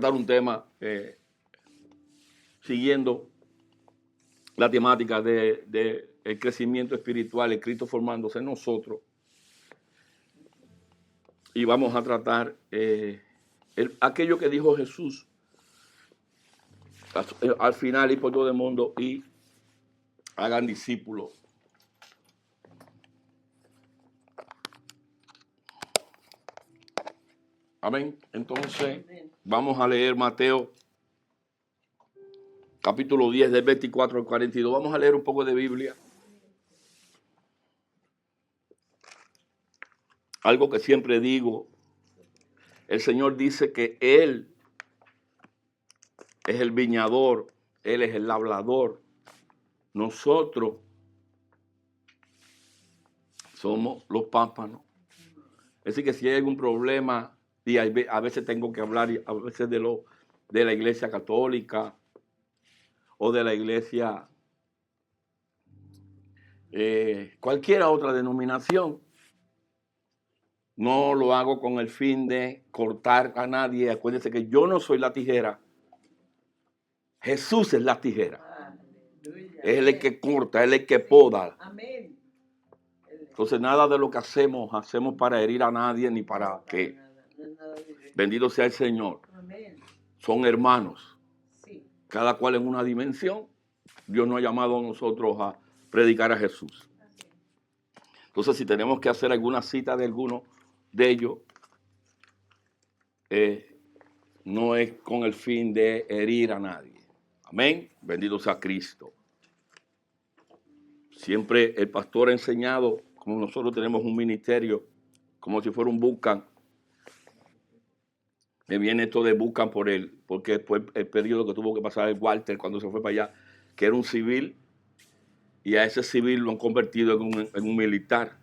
tratar un tema siguiendo la temática de el crecimiento espiritual, el Cristo formándose en nosotros. Y vamos a tratar aquello que dijo Jesús al final, y por todo el mundo y hagan discípulos. Amén. Entonces, vamos a leer Mateo capítulo 10, del 24 al 42. Vamos a leer un poco de Biblia. Algo que siempre digo, el Señor dice que Él es el viñador, Él es el labrador. Nosotros somos los pámpanos. Es decir, que si hay algún problema, y a veces tengo que hablar a veces de la iglesia católica o de la iglesia, cualquier otra denominación, no lo hago con el fin de cortar a nadie. Acuérdense que yo no soy la tijera. Jesús es la tijera. Es el que corta, es el que poda. Amén. Entonces nada de lo que hacemos para herir a nadie ni para que. Bendito sea el Señor. Amén. Son hermanos. Sí. Cada cual en una dimensión. Dios nos ha llamado a nosotros a predicar a Jesús. Entonces si tenemos que hacer alguna cita de alguno de ellos, no es con el fin de herir a nadie. Amén. Bendito sea Cristo. Siempre el pastor ha enseñado, como nosotros tenemos un ministerio, como si fuera un bootcamp. Me viene esto de bootcamp porque después el periodo que tuvo que pasar el Walter cuando se fue para allá, que era un civil, y a ese civil lo han convertido en un militar.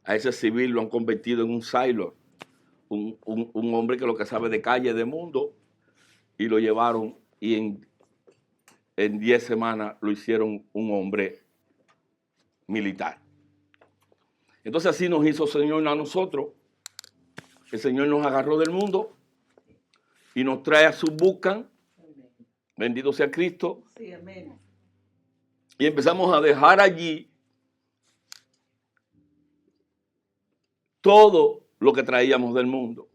A ese civil lo han convertido en un sailor, un hombre que lo que sabe de calle, de mundo, y lo llevaron y en 10 semanas lo hicieron un hombre militar. Entonces así nos hizo el Señor a nosotros. El Señor nos agarró del mundo y nos trae a su bootcamp. Bendito sea Cristo. Sí, amén. Y empezamos a dejar allí todo lo que traíamos del mundo.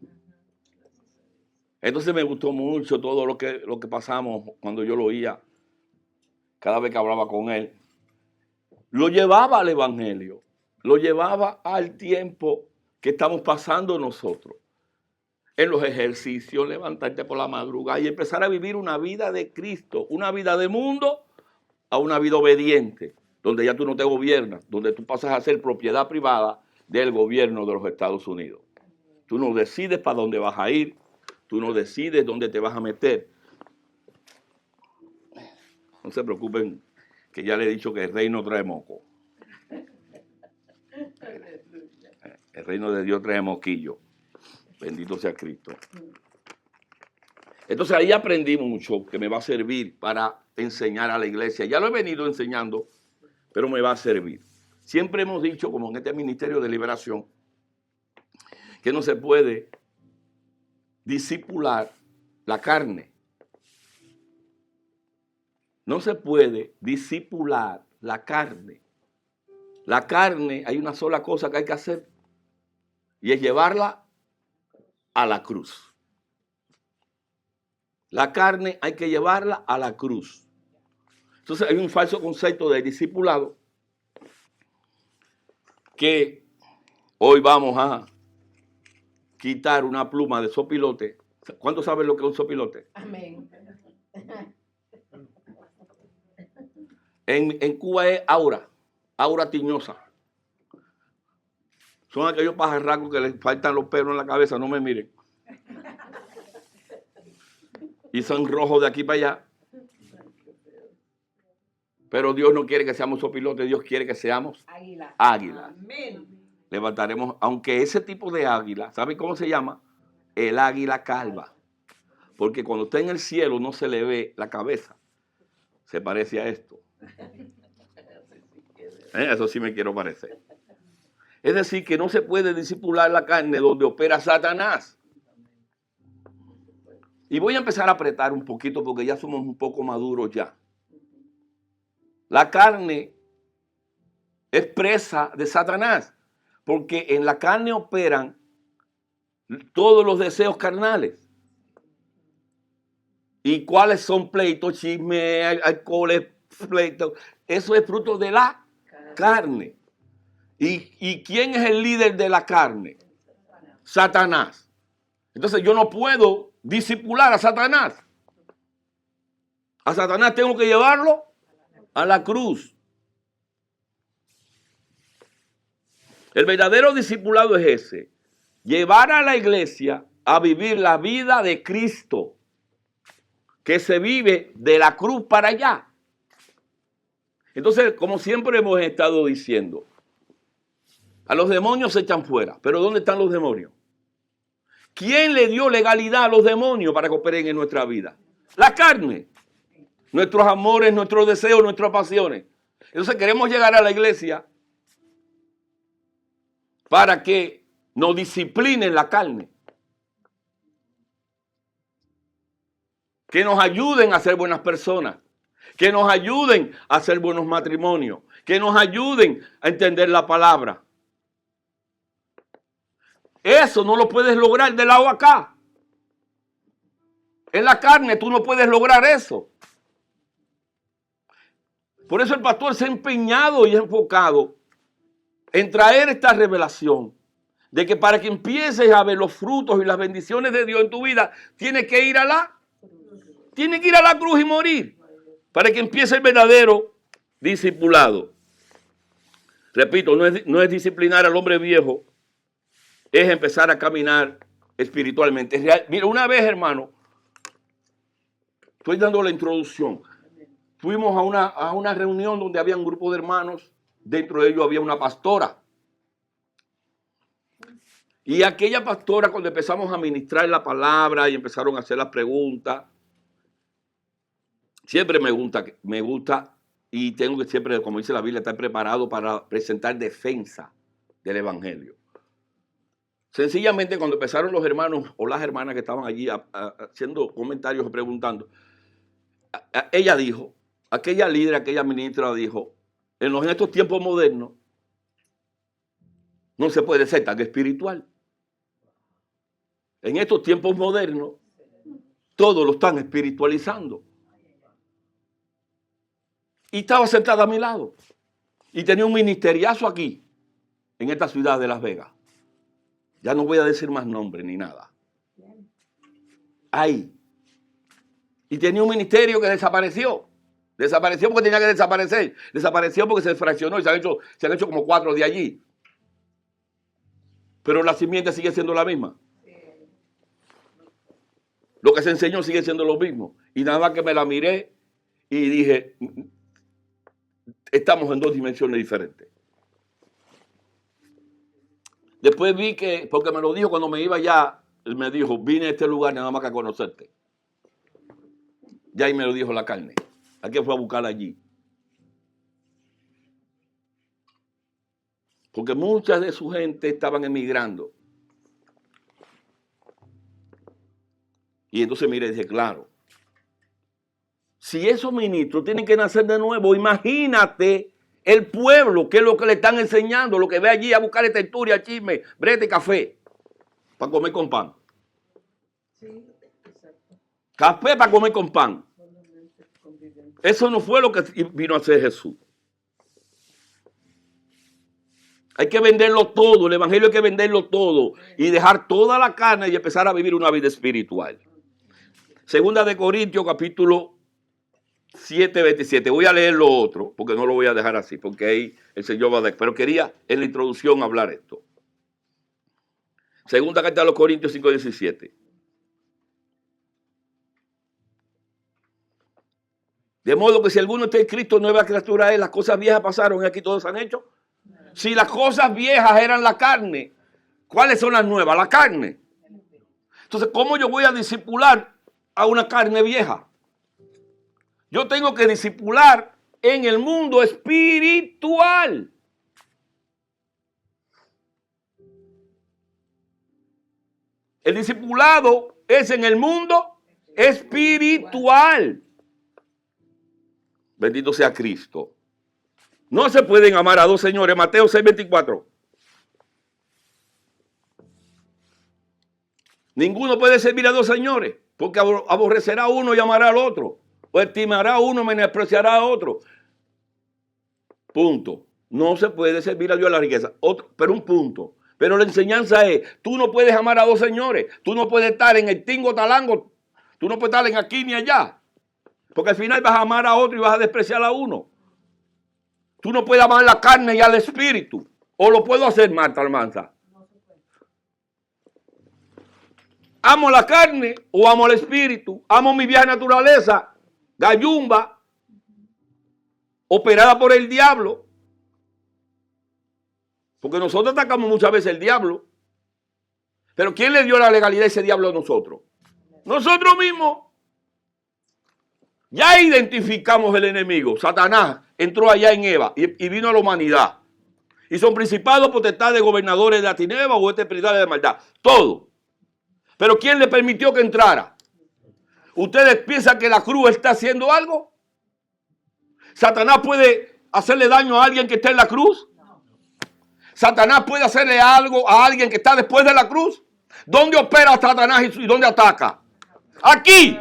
Entonces me gustó mucho todo lo que pasamos cuando yo lo oía, cada vez que hablaba con él. Lo llevaba al evangelio, lo llevaba al tiempo que estamos pasando nosotros. En los ejercicios, levantarte por la madrugada y empezar a vivir una vida de Cristo, una vida de mundo a una vida obediente, donde ya tú no te gobiernas, donde tú pasas a ser propiedad privada del gobierno de los Estados Unidos. Tú no decides para dónde vas a ir, tú no decides dónde te vas a meter. No se preocupen, que ya le he dicho que el reino trae moco. El reino de Dios trae moquillo. Bendito sea Cristo. Entonces ahí aprendí mucho que me va a servir para enseñar a la iglesia. Ya lo he venido enseñando, pero me va a servir. Siempre hemos dicho, como en este ministerio de liberación, que no se puede discipular la carne. No se puede discipular la carne. La carne, hay una sola cosa que hay que hacer, y es llevarla a la cruz. La carne hay que llevarla a la cruz. Entonces hay un falso concepto de discipulado que hoy vamos a quitar una pluma de sopilote. ¿Cuántos saben lo que es un sopilote? Amén. En Cuba es aura tiñosa. Son aquellos pajarracos que les faltan los pelos en la cabeza, no me miren. Y son rojos de aquí para allá. Pero Dios no quiere que seamos sopilotes, Dios quiere que seamos águilas. Amén. Levantaremos, aunque ese tipo de águila, ¿sabe cómo se llama? El águila calva. Porque cuando está en el cielo no se le ve la cabeza. Se parece a esto. Eso sí me quiero parecer. Es decir, que no se puede discipular la carne donde opera Satanás. Y voy a empezar a apretar un poquito porque ya somos un poco maduros ya. La carne es presa de Satanás, porque en la carne operan todos los deseos carnales. ¿Y cuáles son pleitos, chisme, alcoholes, pleitos? Eso es fruto de la carne. ¿Y quién es el líder de la carne? Satanás. Entonces yo no puedo discipular a Satanás. A Satanás tengo que llevarlo a la cruz. El verdadero discipulado es ese. Llevar a la iglesia a vivir la vida de Cristo, que se vive de la cruz para allá. Entonces, como siempre hemos estado diciendo, a los demonios se echan fuera. ¿Pero dónde están los demonios? ¿Quién le dio legalidad a los demonios para que operen en nuestra vida? La carne. Nuestros amores, nuestros deseos, nuestras pasiones. Entonces queremos llegar a la iglesia para que nos disciplinen la carne. Que nos ayuden a ser buenas personas. Que nos ayuden a hacer buenos matrimonios. Que nos ayuden a entender la palabra. Eso no lo puedes lograr del lado acá. En la carne tú no puedes lograr eso. Por eso el pastor se ha empeñado y enfocado en traer esta revelación de que para que empieces a ver los frutos y las bendiciones de Dios en tu vida, tienes que ir a la cruz y morir para que empiece el verdadero discipulado. Repito, no es disciplinar al hombre viejo, es empezar a caminar espiritualmente. Mira, una vez, hermano, estoy dando la introducción. Fuimos a una reunión donde había un grupo de hermanos. Dentro de ellos había una pastora. Y aquella pastora, cuando empezamos a ministrar la palabra y empezaron a hacer las preguntas, siempre me gusta y tengo que siempre, como dice la Biblia, estar preparado para presentar defensa del evangelio. Sencillamente, cuando empezaron los hermanos o las hermanas que estaban allí haciendo comentarios o preguntando, ella dijo, aquella líder, aquella ministra dijo, en estos tiempos modernos no se puede ser tan espiritual. En estos tiempos modernos todos lo están espiritualizando. Y estaba sentada a mi lado y tenía un ministeriazo aquí, en esta ciudad de Las Vegas. Ya no voy a decir más nombres ni nada. Ahí. Y tenía un ministerio que desapareció. Desapareció porque tenía que desaparecer. Desapareció porque se fraccionó y se han hecho como 4 de allí. Pero la simiente sigue siendo la misma. Lo que se enseñó sigue siendo lo mismo. Y nada más que me la miré y dije, estamos en 2 dimensiones diferentes. Después vi que, porque me lo dijo cuando me iba allá, él me dijo, vine a este lugar nada más que a conocerte. Ya ahí me lo dijo la carne. ¿A qué fue a buscar allí? Porque muchas de su gente estaban emigrando. Y entonces mire, dije, claro, si esos ministros tienen que nacer de nuevo, imagínate el pueblo, que es lo que le están enseñando, lo que ve allí a buscar textura, chisme, brete, café, para comer con pan. Sí, exacto. Café para comer con pan. Eso no fue lo que vino a hacer Jesús. Hay que venderlo todo, el evangelio hay que venderlo todo y dejar toda la carne y empezar a vivir una vida espiritual. Segunda de Corintios, capítulo 7, 27. Voy a leer lo otro, porque no lo voy a dejar así, porque ahí el Señor va a dejar. Pero quería en la introducción hablar esto. Segunda carta a los Corintios 5, 17. De modo que si alguno está en Cristo, nueva criatura es, las cosas viejas pasaron y aquí todos se han hecho. Si las cosas viejas eran la carne, ¿cuáles son las nuevas? La carne. Entonces, ¿cómo yo voy a discipular a una carne vieja? Yo tengo que discipular en el mundo espiritual. El discipulado es en el mundo espiritual. Bendito sea Cristo. No se pueden amar a dos señores. Mateo 6:24. Ninguno puede servir a dos señores, porque aborrecerá a uno y amará al otro, o estimará a uno y menospreciará a otro. Punto. No se puede servir a Dios a la riqueza. Pero un punto. Pero la enseñanza es, tú no puedes amar a dos señores. Tú no puedes estar en el tingo talango. Tú no puedes estar en aquí ni allá. Porque al final vas a amar a otro y vas a despreciar a uno. Tú no puedes amar la carne y al espíritu. ¿O lo puedo hacer, Marta Almanza? ¿Amo la carne o amo el espíritu? ¿Amo mi vieja naturaleza, gallumba, operada por el diablo? Porque nosotros atacamos muchas veces el diablo. Pero ¿quién le dio la legalidad a ese diablo a nosotros? Nosotros mismos. Ya identificamos el enemigo. Satanás entró allá en Eva y vino a la humanidad. Y son principados, potestades, gobernadores de la tiniebla o espirituales de maldad. Todo. Pero ¿quién le permitió que entrara? ¿Ustedes piensan que la cruz está haciendo algo? ¿Satanás puede hacerle daño a alguien que está en la cruz? ¿Satanás puede hacerle algo a alguien que está después de la cruz? ¿Dónde opera Satanás y dónde ataca? Aquí.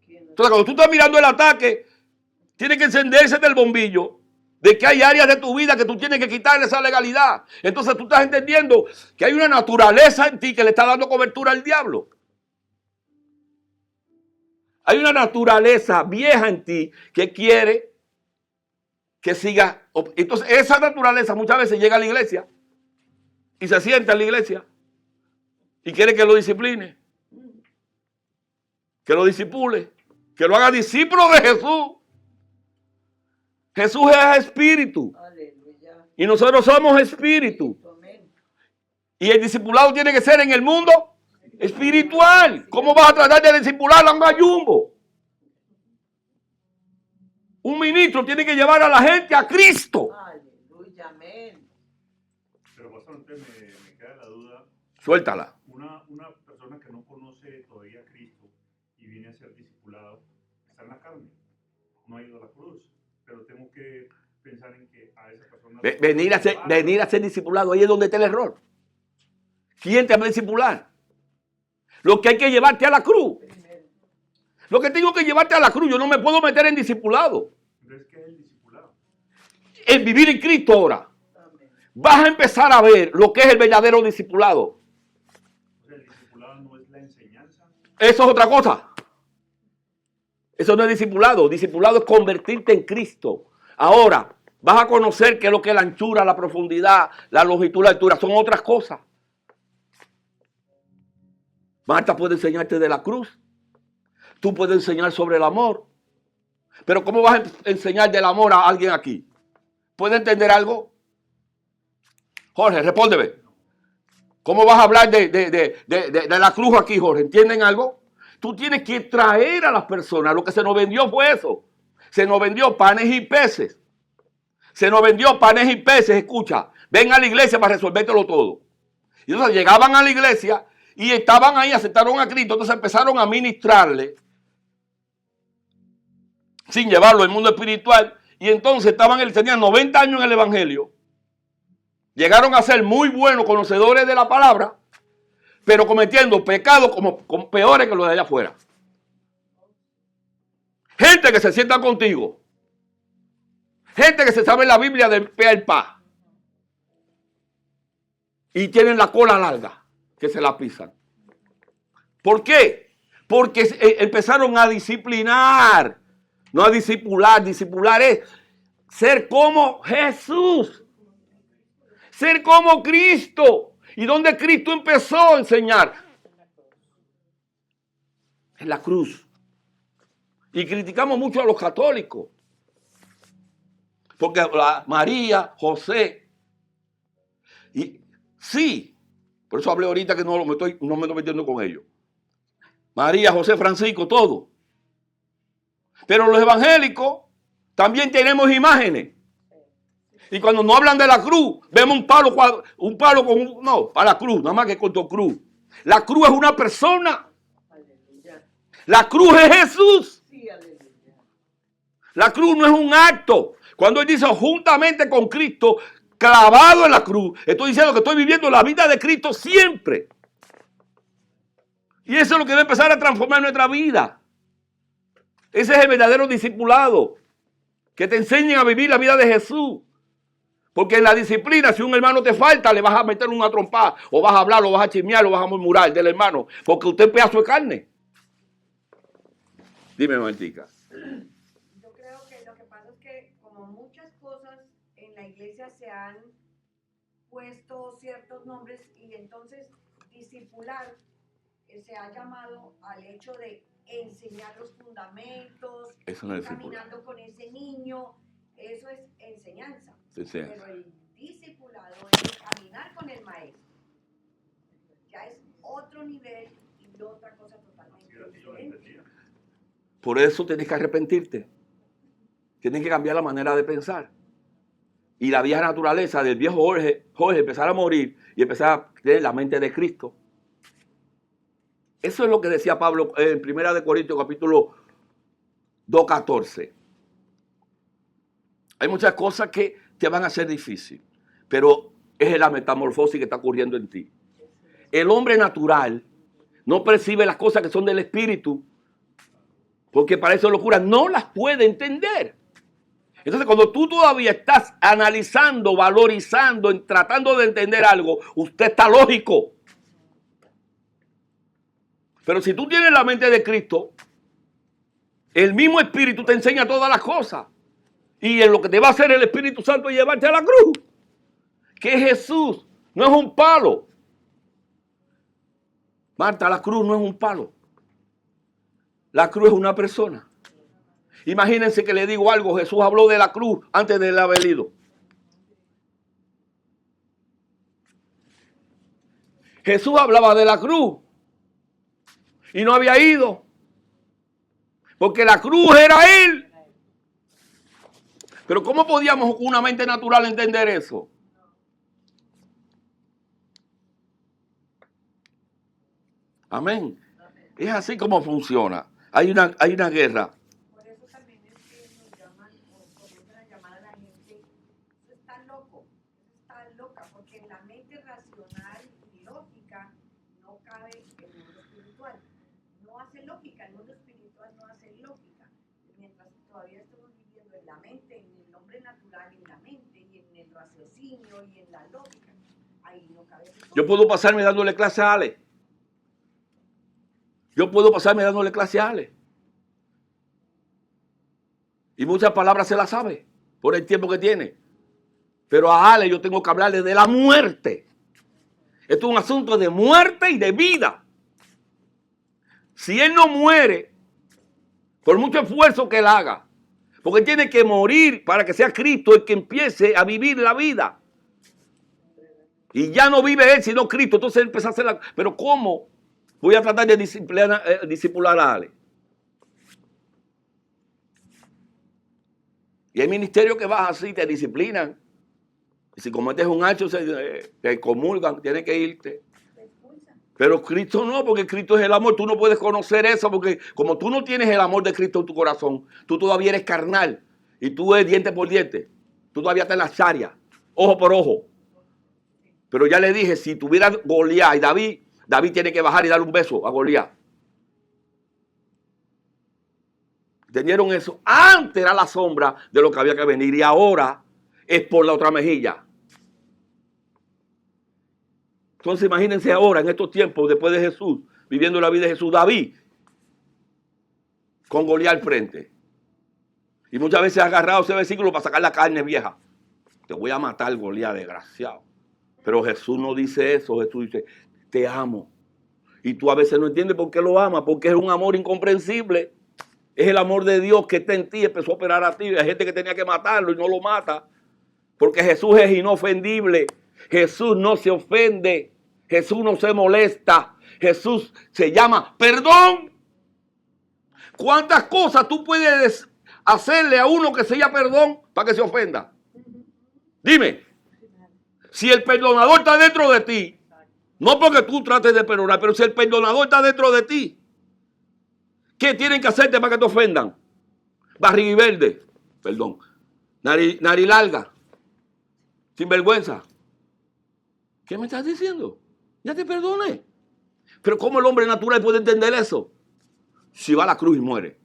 Entonces, cuando tú estás mirando el ataque, tiene que encenderse del bombillo de que hay áreas de tu vida que tú tienes que quitarle esa legalidad. Entonces tú estás entendiendo que hay una naturaleza en ti que le está dando cobertura al diablo. Hay una naturaleza vieja en ti que quiere que siga. Entonces esa naturaleza muchas veces llega a la iglesia y se sienta en la iglesia y quiere que lo discipline, que lo disipule, que lo haga discípulo de Jesús. Jesús es espíritu. Aleluya. Y nosotros somos espíritu. Amén. Y el discipulado tiene que ser en el mundo espiritual. ¿Cómo vas a tratar de discipular a un gallumbo? Un ministro tiene que llevar a la gente a Cristo. Aleluya, amén. Pero bastante me queda la duda. Suéltala. Una persona que no conoce todavía a Cristo y viene a ser discipulado, está en la carne, no ha ido a la cruz. Pero tengo que pensar en que a esa persona... Venir a ser discipulado, ahí es donde está el error. ¿Quién te va a discipular? Lo que hay que llevarte a la cruz. Lo que tengo que llevarte a la cruz, yo no me puedo meter en discipulado. Entonces, ¿qué es el discipulado? El vivir en Cristo ahora. Vas a empezar a ver lo que es el verdadero discipulado. O sea, el discipulado no es la enseñanza. Eso es otra cosa. Eso no es discipulado. Discipulado es convertirte en Cristo. Ahora, vas a conocer qué es lo que es la anchura, la profundidad, la longitud, la altura. Son otras cosas. Marta puede enseñarte de la cruz. Tú puedes enseñar sobre el amor. Pero ¿cómo vas a enseñar del amor a alguien aquí? ¿Puede entender algo? Jorge, respóndeme. ¿Cómo vas a hablar de la cruz aquí, Jorge? ¿Entienden algo? Tú tienes que traer a las personas. Lo que se nos vendió fue eso. Se nos vendió panes y peces. Se nos vendió panes y peces. Escucha, ven a la iglesia para resolvértelo todo. Y entonces llegaban a la iglesia y estaban ahí, aceptaron a Cristo. Entonces empezaron a ministrarle sin llevarlo al mundo espiritual. Y entonces tenían 90 años en el evangelio. Llegaron a ser muy buenos conocedores de la palabra, pero cometiendo pecados como peores que los de allá afuera. Gente que se sienta contigo. Gente que se sabe la Biblia de pe al pa. Y tienen la cola larga, que se la pisan. ¿Por qué? Porque empezaron a disciplinar. No a discipular. Discipular es ser como Jesús. Ser como Cristo. ¿Y dónde Cristo empezó a enseñar? En la cruz. Y criticamos mucho a los católicos. Porque María, José. Y sí, por eso hablé ahorita que no me estoy metiendo con ellos. María, José, Francisco, todo. Pero los evangélicos también tenemos imágenes. Y cuando no hablan de la cruz, vemos un palo con no, para la cruz, nada más que con tu cruz. La cruz es una persona. La cruz es Jesús. Sí, aleluya. La cruz no es un acto. Cuando él dice juntamente con Cristo, clavado en la cruz, estoy diciendo que estoy viviendo la vida de Cristo siempre. Y eso es lo que debe empezar a transformar nuestra vida. Ese es el verdadero discipulado. Que te enseñen a vivir la vida de Jesús. Porque en la disciplina, si un hermano te falta, le vas a meter una trompada, o vas a hablar, o vas a chismear, o vas a murmurar del hermano. Porque usted es pedazo de carne. Dime, Martica. Yo creo que lo que pasa es que como muchas cosas en la iglesia se han puesto ciertos nombres y entonces discipular se ha llamado al hecho de enseñar los fundamentos, Eso no es discipular. caminando con ese niño, eso es enseñanza. Enseñanza. Pero el discipulado es caminar con el maestro. Ya es otro nivel y otra cosa totalmente Sí, así yo lo diferente. entendía. Por eso tienes que arrepentirte. Tienes que cambiar la manera de pensar. Y la vieja naturaleza del viejo Jorge empezar a morir y empezar a tener la mente de Cristo. Eso es lo que decía Pablo en 1 Corintios capítulo 2:14. Hay muchas cosas que te van a ser difíciles, pero es la metamorfosis que está ocurriendo en ti. El hombre natural no percibe las cosas que son del Espíritu, porque para eso locura no las puede entender. Entonces, cuando tú todavía estás analizando, valorizando, tratando de entender algo, usted está lógico. Pero si tú tienes la mente de Cristo, el mismo Espíritu te enseña todas las cosas. Y en lo que te va a hacer el Espíritu Santo es llevarte a la cruz. Que es Jesús, no es un palo. Marta, la cruz no es un palo. La cruz es una persona. Imagínense que le digo algo, Jesús habló de la cruz antes de haber ido. Jesús hablaba de la cruz y no había ido. Porque la cruz era Él. Pero ¿cómo podíamos con una mente natural entender eso? Amén. Es así como funciona. Hay una guerra. Por eso también es que nos llaman o comienzan a llamar a la gente, eso está loco, eso está loca, porque en la mente racional y lógica no cabe el mundo espiritual. No hace lógica, el mundo espiritual no hace lógica. Mientras todavía estamos viviendo en la mente, en el hombre natural, en la mente y en el raciocinio y en la lógica, ahí no cabe el Yo puedo pasarme dándole clase a Ale. Yo puedo pasarme dándole clase a Ale. Y muchas palabras se las sabe por el tiempo que tiene. Pero a Ale yo tengo que hablarle de la muerte. Esto es un asunto de muerte y de vida. Si él no muere, por mucho esfuerzo que él haga, porque tiene que morir para que sea Cristo el que empiece a vivir la vida. Y ya no vive él, sino Cristo. Entonces él empieza a hacer la... Pero ¿cómo voy a tratar de discipular a Ale? Y hay ministerios que vas así, te disciplinan. Y si cometes un acto, te comulgan, tienes que irte. Pero Cristo no, porque Cristo es el amor. Tú no puedes conocer eso, porque como tú no tienes el amor de Cristo en tu corazón, tú todavía eres carnal. Y tú eres diente por diente. Tú todavía estás en la charia, ojo por ojo. Pero ya le dije, si tuviera Goliat y David tiene que bajar y darle un beso a Goliat. ¿Entendieron eso? Antes era la sombra de lo que había que venir y ahora es por la otra mejilla. Entonces imagínense ahora, en estos tiempos, después de Jesús, viviendo la vida de Jesús, David, con Goliat al frente. Y muchas veces ha agarrado ese versículo para sacar la carne vieja. Te voy a matar, Goliat, desgraciado. Pero Jesús no dice eso, Jesús dice, te amo. Y tú a veces no entiendes por qué lo amas, porque es un amor incomprensible. Es el amor de Dios que está en ti, empezó a operar a ti. Hay gente que tenía que matarlo y no lo mata. Porque Jesús es inofendible. Jesús no se ofende. Jesús no se molesta. Jesús se llama perdón. ¿Cuántas cosas tú puedes hacerle a uno que se llama perdón para que se ofenda? Dime. Si el perdonador está dentro de ti, no porque tú trates de perdonar, pero si el perdonador está dentro de ti, ¿Qué tienen que hacerte para que te ofendan? Barriga verde, perdón, nariz larga, sinvergüenza. ¿Qué me estás diciendo? Ya te perdoné. Pero ¿cómo el hombre natural puede entender eso? Si va a la cruz y muere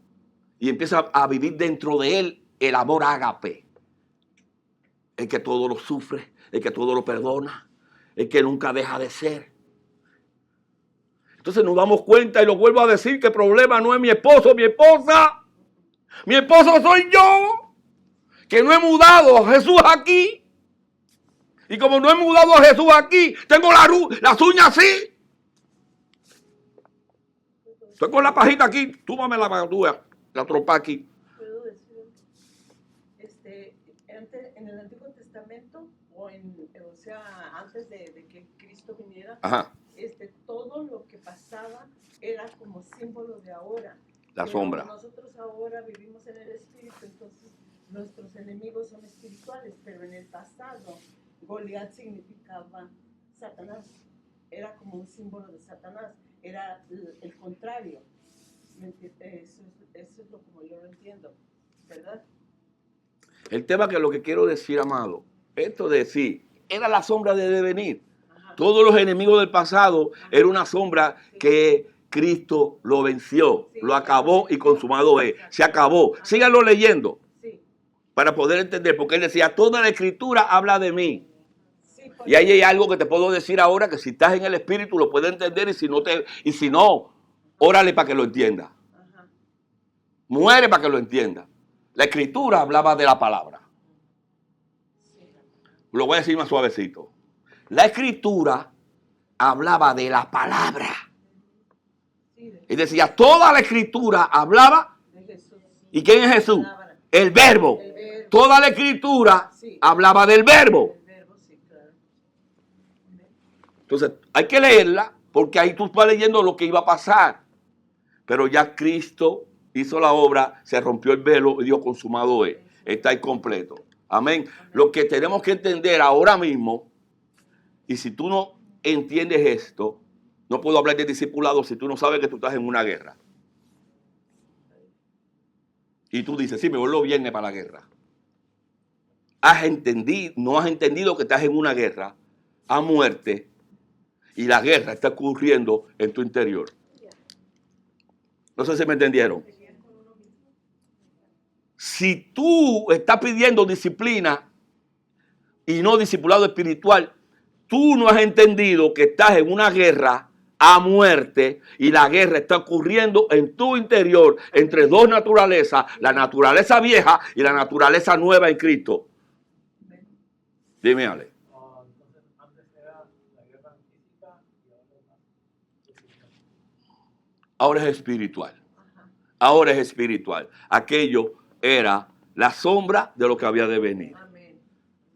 y empieza a vivir dentro de él el amor ágape, el que todo lo sufre, el que todo lo perdona, el que nunca deja de ser. Entonces nos damos cuenta, y lo vuelvo a decir, que el problema no es mi esposo, mi esposa. Mi esposo soy yo, que no he mudado a Jesús aquí. Y como no he mudado a Jesús aquí, tengo las uñas así. Estoy con la pajita aquí, túmamela para que tú veas, la trompa aquí. Puedo decir, antes, en el Antiguo Testamento, o sea, antes de que Cristo viniera, Ajá. Todo lo que pasaba era como símbolo de ahora. La Pero sombra. Nosotros ahora vivimos en el Espíritu, entonces nuestros enemigos son espirituales, pero en el pasado Goliat significaba Satanás, era como un símbolo de Satanás, era el contrario. Eso es lo como yo lo entiendo, ¿verdad? El tema que lo que quiero decir, amado, esto de decir, era la sombra de devenir. Ajá. Todos los enemigos del pasado era una sombra que Cristo lo venció, lo acabó y consumado es. Se acabó. Síganlo leyendo Sí. para poder entender, porque él decía, toda la escritura habla de mí. Sí, Y ahí hay algo que te puedo decir ahora, que si estás en el Espíritu lo puedes entender, y si no, órale para que lo entienda. Ajá. Muere para que lo entienda. La escritura hablaba de la palabra. Sí. Lo voy a decir más suavecito. La escritura hablaba de la palabra. Sí, Y decía, toda la escritura hablaba. de Jesús. ¿Y quién es Jesús? Palabra. El verbo. El verbo. Toda la escritura Sí. hablaba del verbo. El verbo, sí, claro. Entonces, hay que leerla porque ahí tú estás leyendo lo que iba a pasar. Pero ya Cristo hizo la obra, se rompió el velo y Dios consumado es. Está ahí completo. Amén. Lo que tenemos que entender ahora mismo, y si tú no entiendes esto, no puedo hablar de discipulado si tú no sabes que tú estás en una guerra. Y tú dices, sí, me vuelvo viernes para la guerra. No has entendido que estás en una guerra a muerte y la guerra está ocurriendo en tu interior. No sé si me entendieron. Si tú estás pidiendo disciplina y no discipulado espiritual, tú no has entendido que estás en una guerra a muerte y la guerra está ocurriendo en tu interior entre dos naturalezas, la naturaleza vieja y la naturaleza nueva en Cristo. Dime, Ale. Entonces, antes era la guerra física y ahora es más espiritual. Ahora es espiritual. Ahora es espiritual. Aquello era la sombra de lo que había de venir. Amén.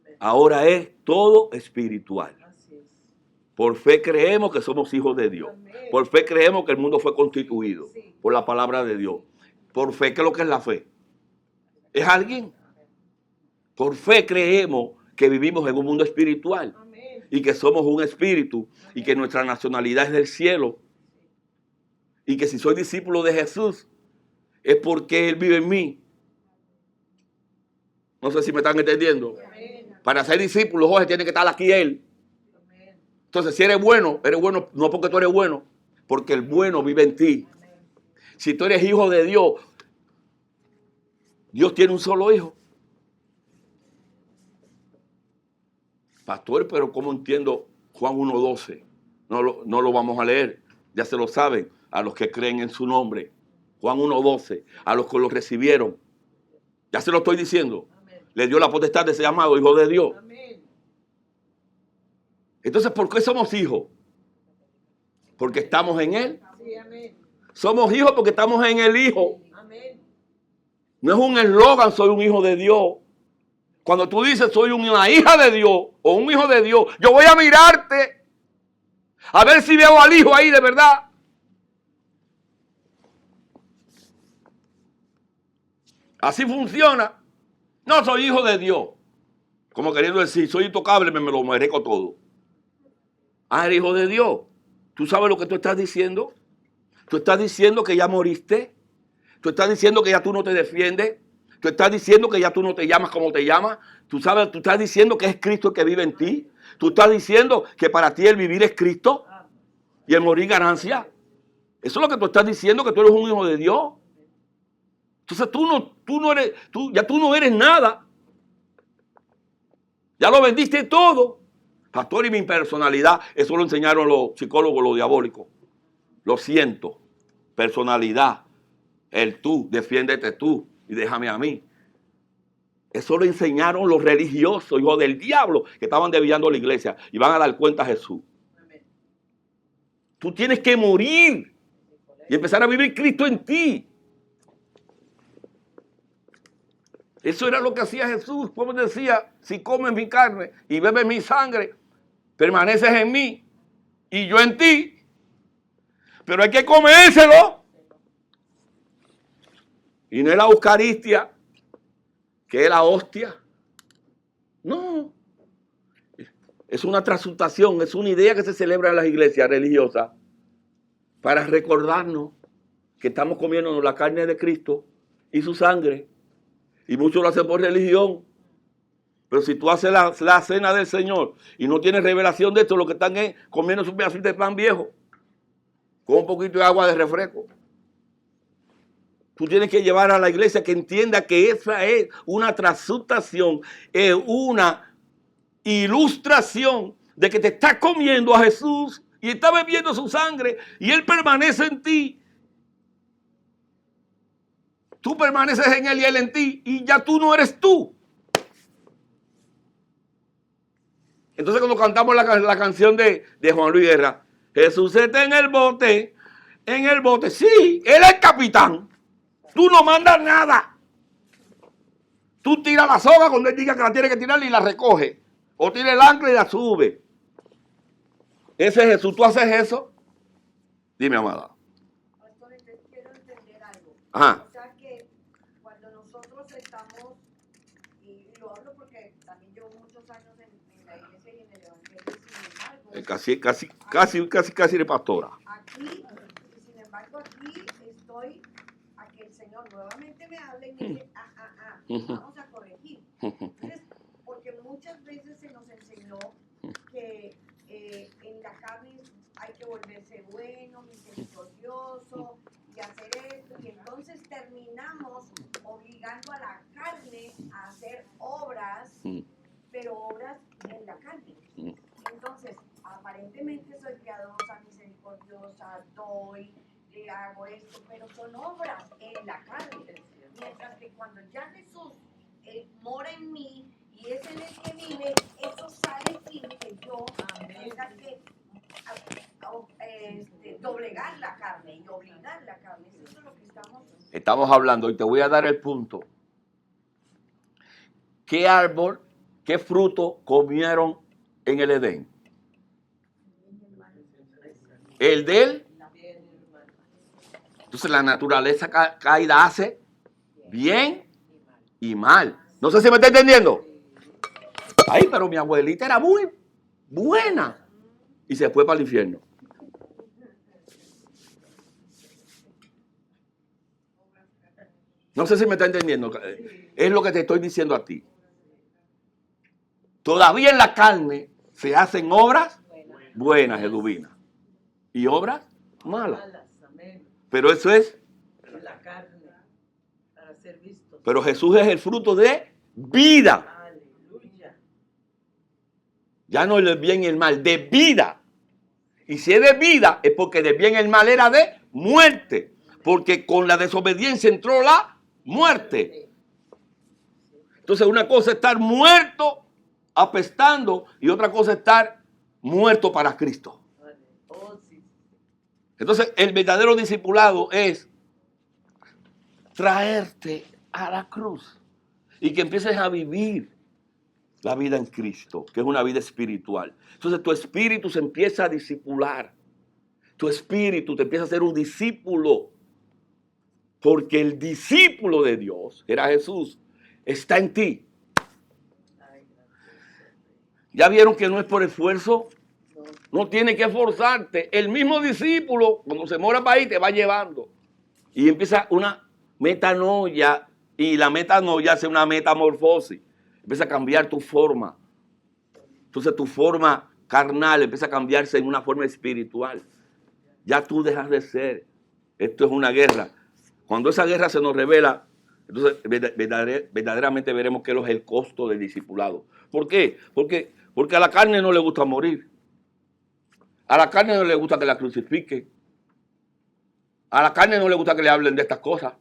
Amén. Ahora es todo espiritual. Así es. Por fe creemos que somos hijos de Dios. Amén. Por fe creemos que el mundo fue constituido Sí. por la palabra de Dios. Por fe, ¿qué es lo que es la fe? ¿Es alguien? Por fe creemos que vivimos en un mundo espiritual Amén. y que somos un espíritu y que nuestra nacionalidad es del cielo y que si soy discípulo de Jesús es porque Él vive en mí. No sé si me están entendiendo. Amén. Para ser discípulo, Jorge, tiene que estar aquí Él. Amén. Entonces, si eres bueno no porque tú eres bueno, porque el bueno vive en ti. Si tú eres hijo de Dios, Dios tiene un solo hijo. Pastor, pero ¿cómo entiendo Juan 1:12? No lo vamos a leer, ya se lo saben, a los que creen en su nombre. Juan 1:12, a los que lo recibieron. Ya se lo estoy diciendo. Amén. Le dio la potestad de ser llamado hijo de Dios. Amén. Entonces, ¿por qué somos hijos? Porque estamos en Él. Sí, amén. Somos hijos porque estamos en el Hijo. Amén. No es un eslogan, soy un hijo de Dios. Cuando tú dices soy una hija de Dios o un hijo de Dios, yo voy a mirarte a ver si veo al hijo ahí de verdad. Así funciona. No soy hijo de Dios. Como queriendo decir, soy intocable, me lo merezco todo. Ah, eres hijo de Dios. ¿Tú sabes lo que tú estás diciendo? Tú estás diciendo que ya moriste. Tú estás diciendo que ya tú no te defiendes. Tú estás diciendo que ya tú no te llamas como te llamas. Tú estás diciendo que es Cristo el que vive en ti. Tú estás diciendo que para ti el vivir es Cristo y el morir ganancia. Eso es lo que tú estás diciendo, que tú eres un hijo de Dios. Entonces tú no eres nada. Ya lo vendiste todo. Pastor, y mi personalidad, eso lo enseñaron los psicólogos, los diabólicos. Lo siento. Personalidad. El tú, defiéndete tú y déjame a mí. Eso lo enseñaron los religiosos, hijos del diablo, que estaban desviando la iglesia y van a dar cuenta a Jesús. Tú tienes que morir y empezar a vivir Cristo en ti. Eso era lo que hacía Jesús. Como decía, si comes mi carne y bebes mi sangre, permaneces en mí y yo en ti. Pero hay que comérselo. Y no es la Eucaristía, que es la hostia. No. Es una transutación, es una idea que se celebra en las iglesias religiosas para recordarnos que estamos comiéndonos la carne de Cristo y su sangre. Y muchos lo hacen por religión. Pero si tú haces la cena del Señor y no tienes revelación de esto, lo que están es comiendo un pedacito de pan viejo con un poquito de agua de refresco. Tú tienes que llevar a la iglesia que entienda que esa es una transutación, es una ilustración de que te estás comiendo a Jesús y estás bebiendo su sangre y Él permanece en ti. Tú permaneces en Él y Él en ti y ya tú no eres tú. Entonces cuando cantamos la canción de Juan Luis Guerra, Jesús está en el bote, sí, Él es el capitán. Tú no mandas nada. Tú tiras la soga cuando Él diga que la tiene que tirar y la recoge. O tira el ancla y la sube. Ese es Jesús. ¿Tú haces eso? Dime, amada. Pastor, entonces quiero entender algo. Ajá. O sea que cuando nosotros estamos, y lo hablo porque también llevo muchos años en la iglesia y en el evangelio, sin embargo, Casi de pastora. aquí, sin embargo, aquí estoy a que el Señor nuevamente me hable y me dice, vamos a corregir. Entonces, porque muchas veces se nos enseñó que en la carne hay que volverse bueno, misericordioso y hacer esto, y entonces terminamos obligando a la carne a hacer obras, pero obras en la carne. Entonces, aparentemente soy piadosa, misericordiosa, doy, hago esto, pero son obras en la carne. Mientras que cuando ya Jesús mora en mí y es en el que vive, eso sale sin que yo tenga que doblegar la carne y obligar la carne. Eso es lo que estamos hablando y te voy a dar el punto. ¿Qué árbol, qué fruto comieron en el Edén? El de él. Entonces la naturaleza caída hace bien y mal. No sé si me está entendiendo. Ay, pero mi abuelita era muy buena y se fue para el infierno. No sé si me está entendiendo. Es lo que te estoy diciendo a ti. Todavía en la carne se hacen obras buenas, Eduvina, y obras malas. Pero eso es la carne para ser visto. Pero Jesús es el fruto de vida. Aleluya. Ya no es el bien y el mal, de vida. Y si es de vida, es porque de bien y el mal era de muerte. Porque con la desobediencia entró la muerte. Entonces una cosa es estar muerto, apestando, y otra cosa es estar muerto para Cristo. Entonces el verdadero discipulado es traerte a la cruz y que empieces a vivir la vida en Cristo, que es una vida espiritual. Entonces tu espíritu se empieza a discipular. Tu espíritu te empieza a ser un discípulo. Porque el discípulo de Dios, que era Jesús, está en ti. ¿Ya vieron que no es por esfuerzo? No tiene que esforzarte. El mismo discípulo, cuando se mora para ahí, te va llevando. Y empieza una metanoia, y la metanoia hace una metamorfosis. Empieza a cambiar tu forma. Entonces tu forma carnal empieza a cambiarse en una forma espiritual. Ya tú dejas de ser. Esto es una guerra. Cuando esa guerra se nos revela, entonces verdaderamente veremos qué es el costo del discipulado. ¿Por qué? Porque a la carne no le gusta morir. A la carne no le gusta que la crucifiquen. A la carne no le gusta que le hablen de estas cosas.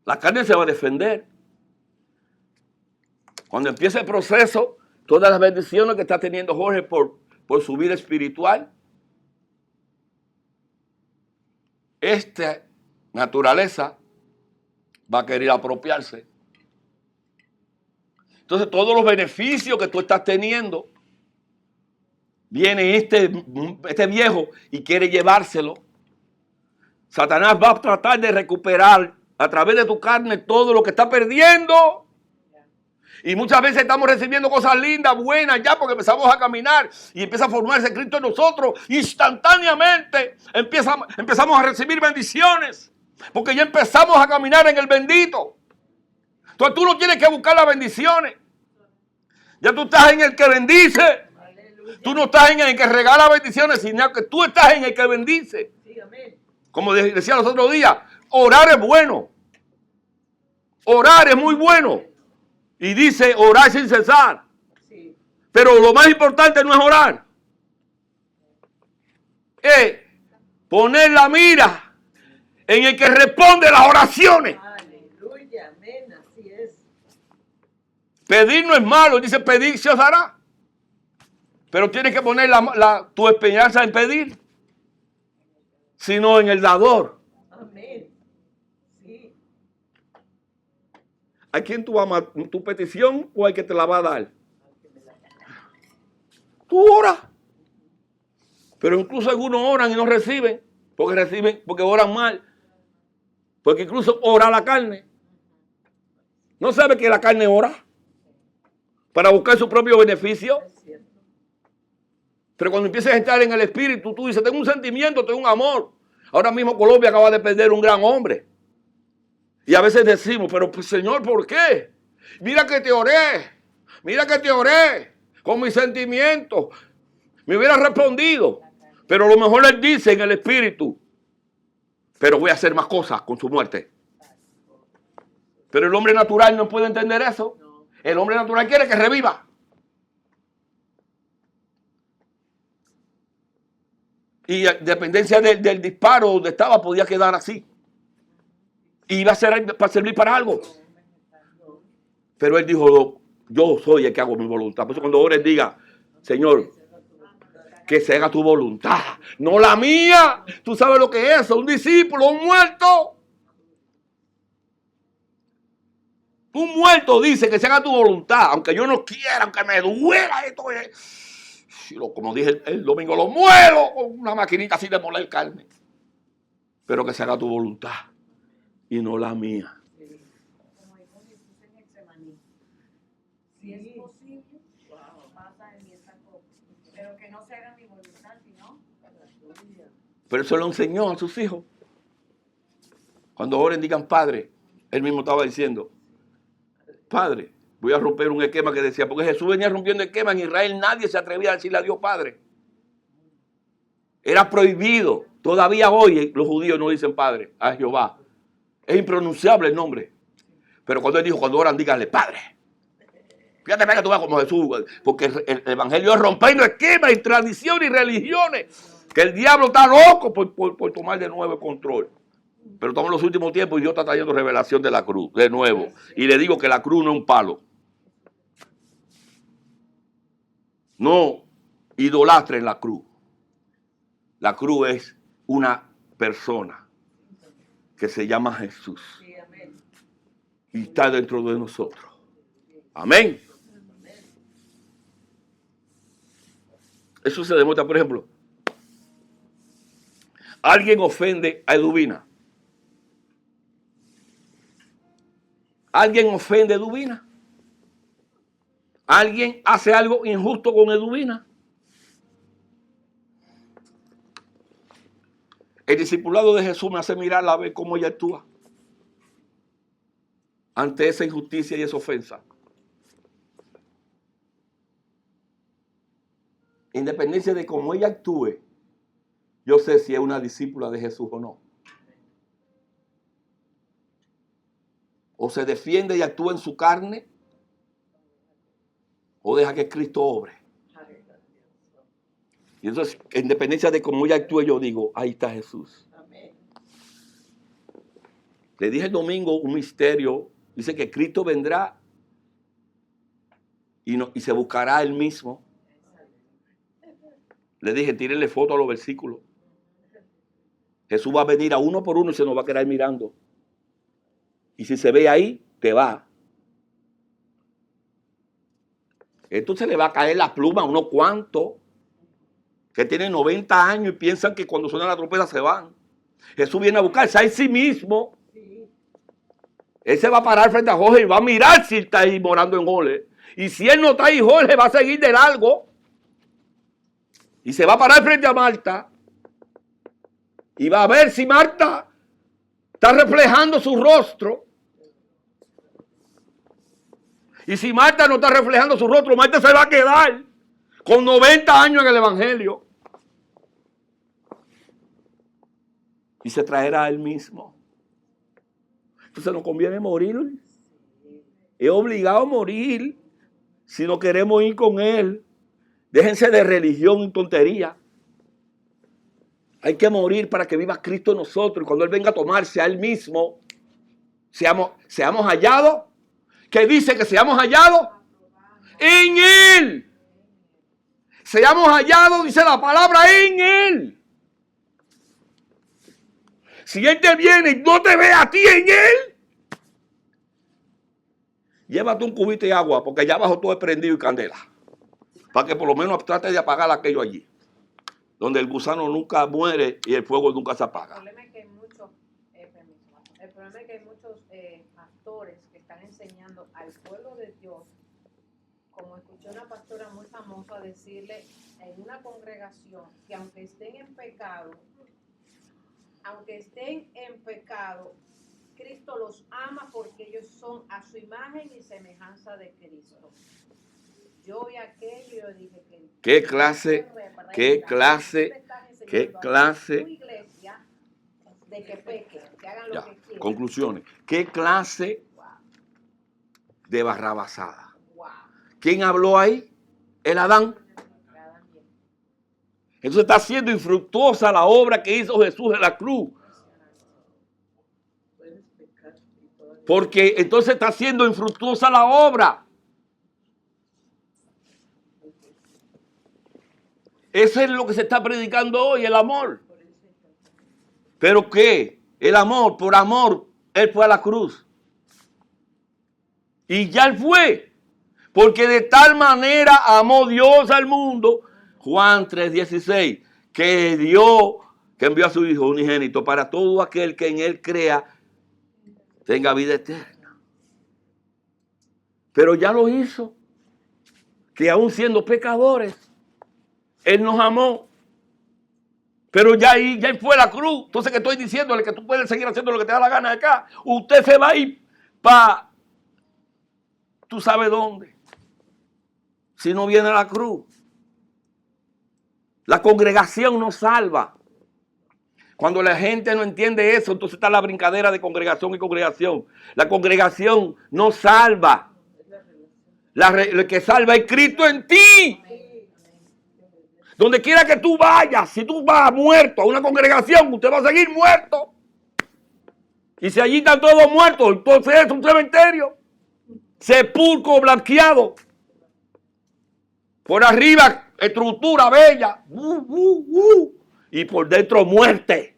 La carne se va a defender. Cuando empiece el proceso, todas las bendiciones que está teniendo Jorge por su vida espiritual, esta naturaleza va a querer apropiarse. Entonces todos los beneficios que tú estás teniendo, viene este viejo y quiere llevárselo. Satanás va a tratar de recuperar a través de tu carne todo lo que está perdiendo. Y muchas veces estamos recibiendo cosas lindas, buenas, ya porque empezamos a caminar y empieza a formarse Cristo en nosotros. Instantáneamente empezamos a recibir bendiciones, porque ya empezamos a caminar en el bendito. Entonces tú no tienes que buscar las bendiciones. Ya tú estás en el que bendice. Aleluya. Tú no estás en el que regala bendiciones, sino que tú estás en el que bendice. Sí, amén. Como decía los otros días, orar es bueno. Orar es muy bueno. Y dice orar sin cesar. Sí. Pero lo más importante no es orar. Es poner la mira en el que responde las oraciones. Aleluya, amén, así es. Pedir no es malo, dice pedir se os dará. Pero tienes que poner tu esperanza en pedir, sino en el dador. Amén. Sí. ¿A quién tú amas? ¿Tu petición o al que te la va a dar? Tú oras. Pero incluso algunos oran y no reciben, porque oran mal. Porque incluso ora la carne. ¿No sabe que la carne ora? Para buscar su propio beneficio. Es cierto. Pero cuando empiezas a entrar en el espíritu, tú dices, tengo un sentimiento, tengo un amor. Ahora mismo Colombia acaba de perder un gran hombre. Y a veces decimos, pero pues, Señor, ¿por qué? Mira que te oré con mis sentimientos. Me hubiera respondido. Pero a lo mejor él dice en el espíritu, pero voy a hacer más cosas con su muerte. Pero el hombre natural no puede entender eso. El hombre natural quiere que reviva. Y en dependencia del disparo donde estaba, podía quedar así. Y iba a servir para algo. Pero él dijo, yo soy el que hago mi voluntad. Por eso cuando ores diga, Señor, que se haga tu voluntad, no la mía. Tú sabes lo que es eso, un discípulo, un muerto. Un muerto dice que se haga tu voluntad, aunque yo no quiera, aunque me duela esto. Como dije el domingo, lo muelo con una maquinita así de moler carne. Pero que se haga tu voluntad y no la mía. Como dijo Jesús en Getsemaní. Si es posible, pasa de mí esta copa. Pero que no se haga mi voluntad, sino Pero eso lo enseñó a sus hijos. Cuando oren digan Padre, él mismo estaba diciendo, Padre, voy a romper un esquema que decía, porque Jesús venía rompiendo esquemas en Israel, nadie se atrevía a decirle a Dios Padre. Era prohibido. Todavía hoy los judíos no dicen Padre a Jehová. Es impronunciable el nombre. Pero cuando él dijo, cuando oran, díganle Padre. Fíjate que tú vas como Jesús, porque el evangelio es rompiendo esquemas y tradiciones y religiones. Que el diablo está loco por tomar de nuevo el control. Pero estamos en los últimos tiempos y Dios está trayendo revelación de la cruz, de nuevo. Y le digo que la cruz no es un palo. No idolatren la cruz. La cruz es una persona que se llama Jesús. Sí, amén. Y está dentro de nosotros. Amén. Eso se demuestra, por ejemplo, alguien ofende a Eduvina. Alguien ofende a Eduvina. Alguien hace algo injusto con Eduvina. El discipulado de Jesús me hace mirarla a ver cómo ella actúa ante esa injusticia y esa ofensa. Independencia de cómo ella actúe, yo sé si es una discípula de Jesús o no. O se defiende y actúa en su carne, o deja que Cristo obre. Y entonces, en independencia de cómo ella actúe, yo digo, ahí está Jesús. Amén. Le dije el domingo un misterio. Dice que Cristo vendrá y se buscará a él mismo. Le dije, tírenle foto a los versículos. Jesús va a venir a uno por uno y se nos va a quedar mirando. Y si se ve ahí, te va. Entonces le va a caer la pluma a unos cuantos que tienen 90 años y piensan que cuando suena la trompeta se van. Jesús viene a buscarse a sí mismo. Él se va a parar frente a Jorge y va a mirar si está ahí morando en Jorge. Y si él no está ahí, Jorge va a seguir de largo. Y se va a parar frente a Marta. Y va a ver si Marta está reflejando su rostro. Y si Marta no está reflejando su rostro, Marta se va a quedar con 90 años en el Evangelio. Y se traerá a él mismo. Entonces nos conviene morir. Es obligado a morir si no queremos ir con él. Déjense de religión y tontería. Hay que morir para que viva Cristo en nosotros. Y cuando él venga a tomarse a él mismo, seamos hallados. ¿Qué dice que seamos hallados? En él. Seamos hallados, dice la palabra, en él. Si él te viene y no te ve a ti en él, llévate un cubito de agua, porque allá abajo todo es prendido y candela. Para que por lo menos trate de apagar aquello allí. Donde el gusano nunca muere y el fuego nunca se apaga. El problema es que hay muchos, pastores que están enseñando al pueblo de Dios, como escuché una pastora muy famosa decirle en una congregación, que aunque estén en pecado, Cristo los ama porque ellos son a su imagen y semejanza de Cristo. Yo vi aquello y yo dije que... ¿Qué clase de que pequen, que hagan lo que quieran? Conclusiones. ¿Qué clase de barrabasada? ¿Quién habló ahí? El Adán. Entonces está siendo infructuosa la obra que hizo Jesús en la cruz. Porque entonces está siendo infructuosa la obra. Eso es lo que se está predicando hoy, el amor. ¿Pero qué? El amor, por amor, él fue a la cruz. Y ya él fue. Porque de tal manera amó Dios al mundo, Juan 3:16, que envió a su Hijo unigénito para todo aquel que en él crea, tenga vida eterna. Pero ya lo hizo. Que aún siendo pecadores, él nos amó. Pero ya él fue a la cruz. Entonces, que estoy diciéndole que tú puedes seguir haciendo lo que te da la gana de acá. Usted se va a ir para tú sabes dónde. Si no viene a la cruz. La congregación no salva. Cuando la gente no entiende eso, entonces está la brincadera de congregación y congregación. La congregación no salva. Lo que salva es Cristo en ti. Donde quiera que tú vayas, si tú vas muerto a una congregación, usted va a seguir muerto. Y si allí están todos muertos, entonces es un cementerio. Sepulcro blanqueado. Por arriba, estructura bella. Y por dentro, muerte.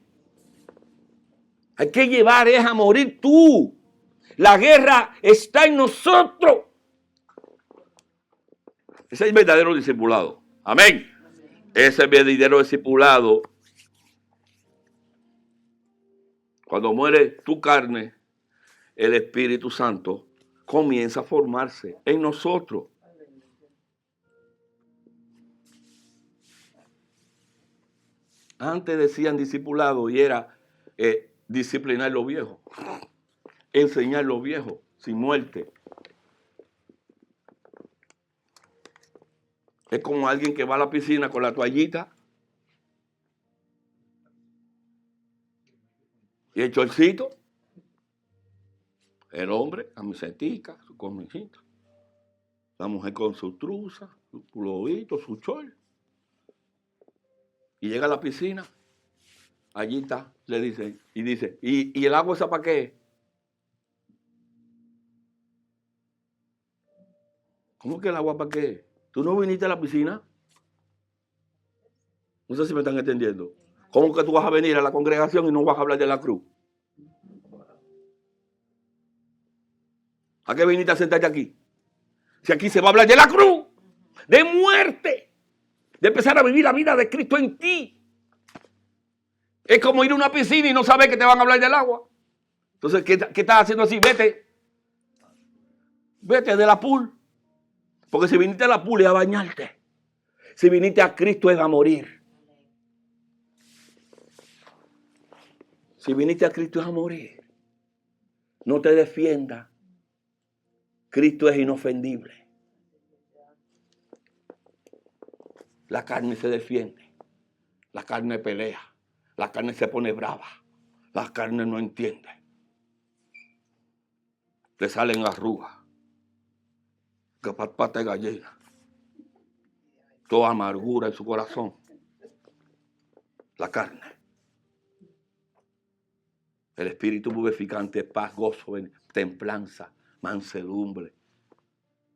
Hay que llevar a morir tú. La guerra está en nosotros. Ese es el verdadero discipulado. Amén. Ese verdadero discipulado. Cuando muere tu carne, el Espíritu Santo comienza a formarse en nosotros. Antes decían discipulado y era disciplinar los viejos, enseñar los viejos sin muerte. Es como alguien que va a la piscina con la toallita y el chorcito. El hombre, camisetica, su comijita. La mujer con su truza, su pulovito, su chol. Y llega a la piscina. Allí está, le dicen. Y dice, ¿y el agua esa para qué? ¿Cómo que el agua para qué? ¿Tú no viniste a la piscina? No sé si me están entendiendo. ¿Cómo que tú vas a venir a la congregación y no vas a hablar de la cruz? ¿A qué viniste a sentarte aquí? Si aquí se va a hablar de la cruz, de muerte, de empezar a vivir la vida de Cristo en ti. Es como ir a una piscina y no saber que te van a hablar del agua. Entonces, ¿qué estás haciendo así? Vete de la pool. Porque si viniste a la pool es a bañarte. Si viniste a Cristo es a morir. Si viniste a Cristo es a morir. No te defiendas. Cristo es inofendible. La carne se defiende. La carne pelea. La carne se pone brava. La carne no entiende. Le salen arrugas. Que pata de gallina. Toda amargura en su corazón. La carne. El espíritu vivificante, paz, gozo, templanza, mansedumbre,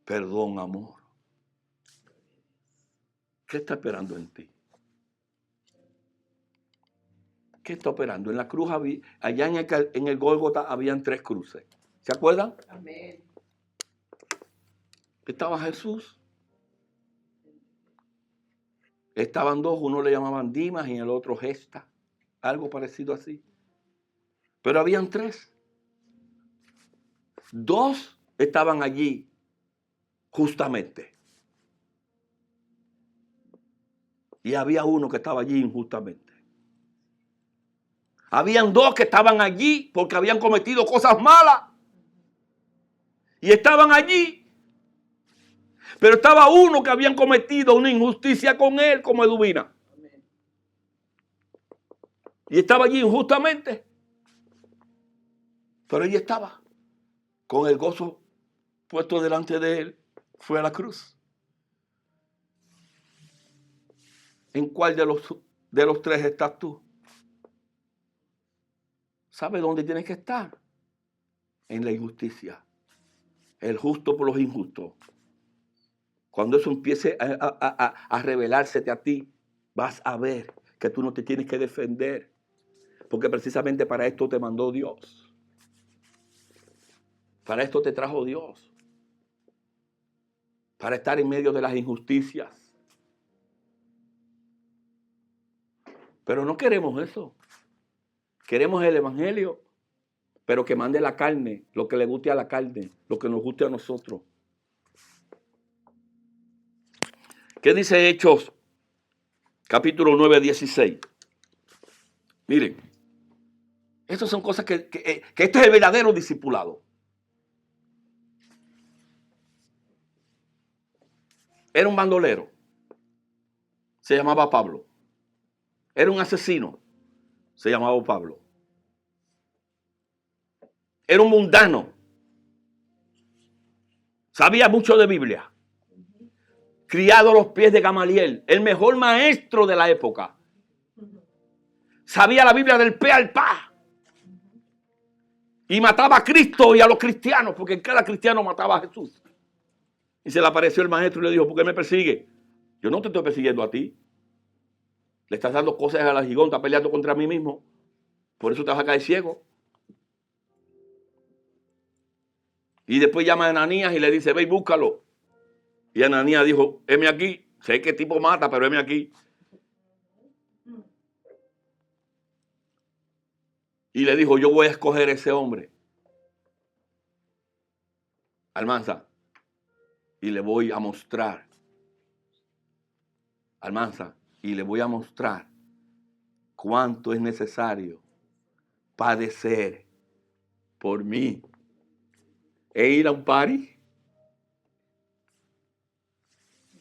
perdón, amor. ¿Qué está esperando en ti? ¿Qué está operando? En la cruz, allá en el Gólgota habían 3 cruces. ¿Se acuerdan? Amén. Estaba Jesús. Estaban 2, uno le llamaban Dimas y el otro Gesta. Algo parecido así. Pero habían 3. 2 estaban allí justamente. Y había uno que estaba allí injustamente. Habían 2 que estaban allí porque habían cometido cosas malas. Y estaban allí. Pero estaba uno que habían cometido una injusticia con él como Eduvina. Y estaba allí injustamente. Pero ella estaba con el gozo puesto delante de él. Fue a la cruz. ¿En cuál de los 3 estás tú? ¿Sabes dónde tienes que estar? En la injusticia. El justo por los injustos. Cuando eso empiece a revelársete a ti, vas a ver que tú no te tienes que defender. Porque precisamente para esto te mandó Dios. Para esto te trajo Dios. Para estar en medio de las injusticias. Pero no queremos eso. Queremos el evangelio, pero que mande la carne, lo que le guste a la carne, lo que nos guste a nosotros. ¿Qué dice Hechos? Capítulo 9, 16. Miren, estas son cosas que este es el verdadero discipulado. Era un bandolero. Se llamaba Pablo. Era un asesino. Se llamaba Pablo. Era un mundano. Sabía mucho de Biblia. Criado a los pies de Gamaliel, el mejor maestro de la época. Sabía la Biblia del pe al pa. Y mataba a Cristo y a los cristianos, porque cada cristiano mataba a Jesús. Y se le apareció el maestro y le dijo, ¿por qué me persigue? Yo no te estoy persiguiendo a ti. Le estás dando cosas a la gigón, estás peleando contra mí mismo. Por eso te vas a caer ciego. Y después llama a Ananías y le dice, ve y búscalo. Y Ananías dijo, heme aquí. Sé qué tipo mata, pero heme aquí. Y le dijo, yo voy a escoger a ese hombre. Almanza. Y le voy a mostrar. Almanza. Y le voy a mostrar cuánto es necesario padecer por mí. ¿E ir a un party?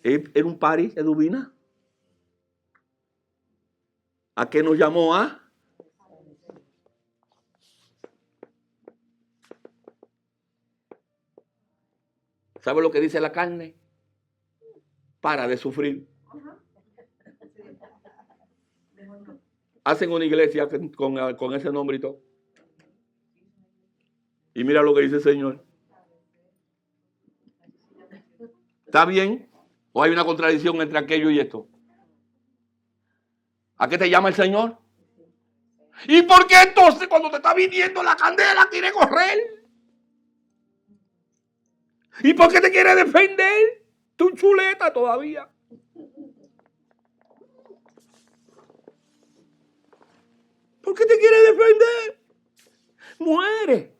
¿Era un party, Eduvina? ¿A qué nos llamó a? ¿Sabe lo que dice la carne? Para de sufrir. Hacen una iglesia con ese nombre y todo. Y mira lo que dice el Señor. ¿Está bien? ¿O hay una contradicción entre aquello y esto? ¿A qué te llama el Señor? ¿Y por qué entonces cuando te está viniendo la candela quiere correr? ¿Y por qué te quiere defender? Tu chuleta todavía. ¿Por qué te quiere defender? Muere.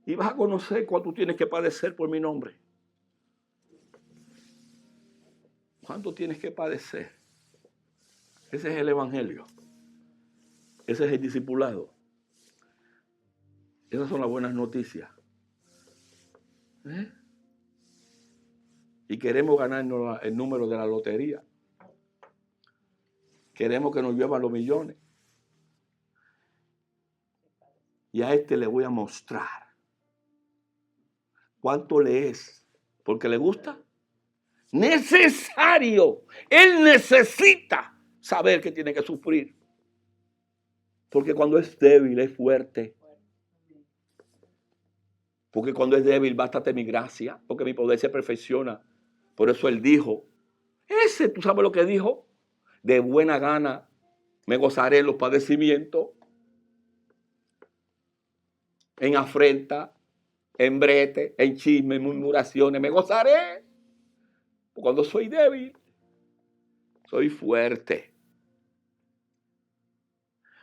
Y vas a conocer cuánto tienes que padecer por mi nombre. ¿Cuánto tienes que padecer? Ese es el evangelio. Ese es el discipulado. Esas son las buenas noticias. Y queremos ganarnos el número de la lotería. Queremos que nos lluevan los millones. Y a este le voy a mostrar cuánto le es. Porque le gusta. Necesario. Él necesita saber que tiene que sufrir. Porque cuando es débil es fuerte. Porque cuando es débil, bástate mi gracia, porque mi poder se perfecciona. Por eso él dijo, ¿tú sabes lo que dijo? De buena gana me gozaré en los padecimientos, en afrenta, en brete, en chisme, en murmuraciones, me gozaré. Cuando soy débil, soy fuerte.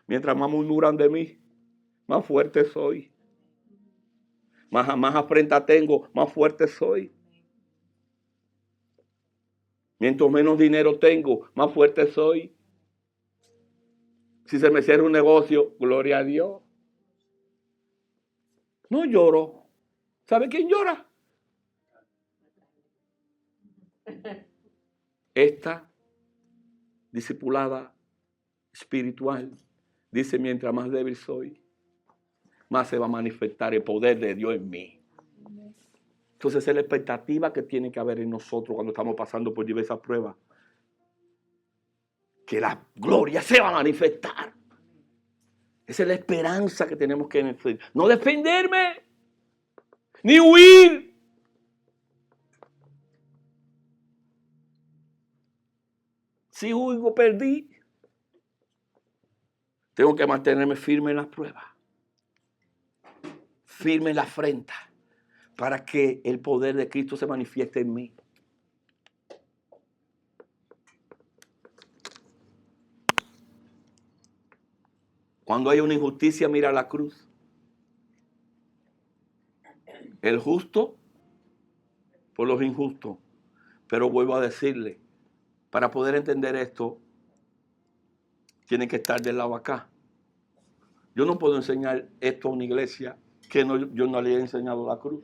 Mientras más murmuran de mí, más fuerte soy. Más afrenta tengo, más fuerte soy. Mientras menos dinero tengo, más fuerte soy. Si se me cierra un negocio, gloria a Dios. No lloro. ¿Sabe quién llora? Esta discipulada espiritual dice, mientras más débil soy, más se va a manifestar el poder de Dios en mí. Entonces esa es la expectativa que tiene que haber en nosotros cuando estamos pasando por diversas pruebas. Que la gloria se va a manifestar. Esa es la esperanza que tenemos que tener. No defenderme, ni huir. Si huyo, perdí. Tengo que mantenerme firme en las pruebas. Firme en la afrenta. Para que el poder de Cristo se manifieste en mí. Cuando hay una injusticia, mira la cruz. El justo por los injustos. Pero vuelvo a decirle, para poder entender esto, tienen que estar del lado acá. Yo no puedo enseñar esto a una iglesia que yo no le he enseñado la cruz.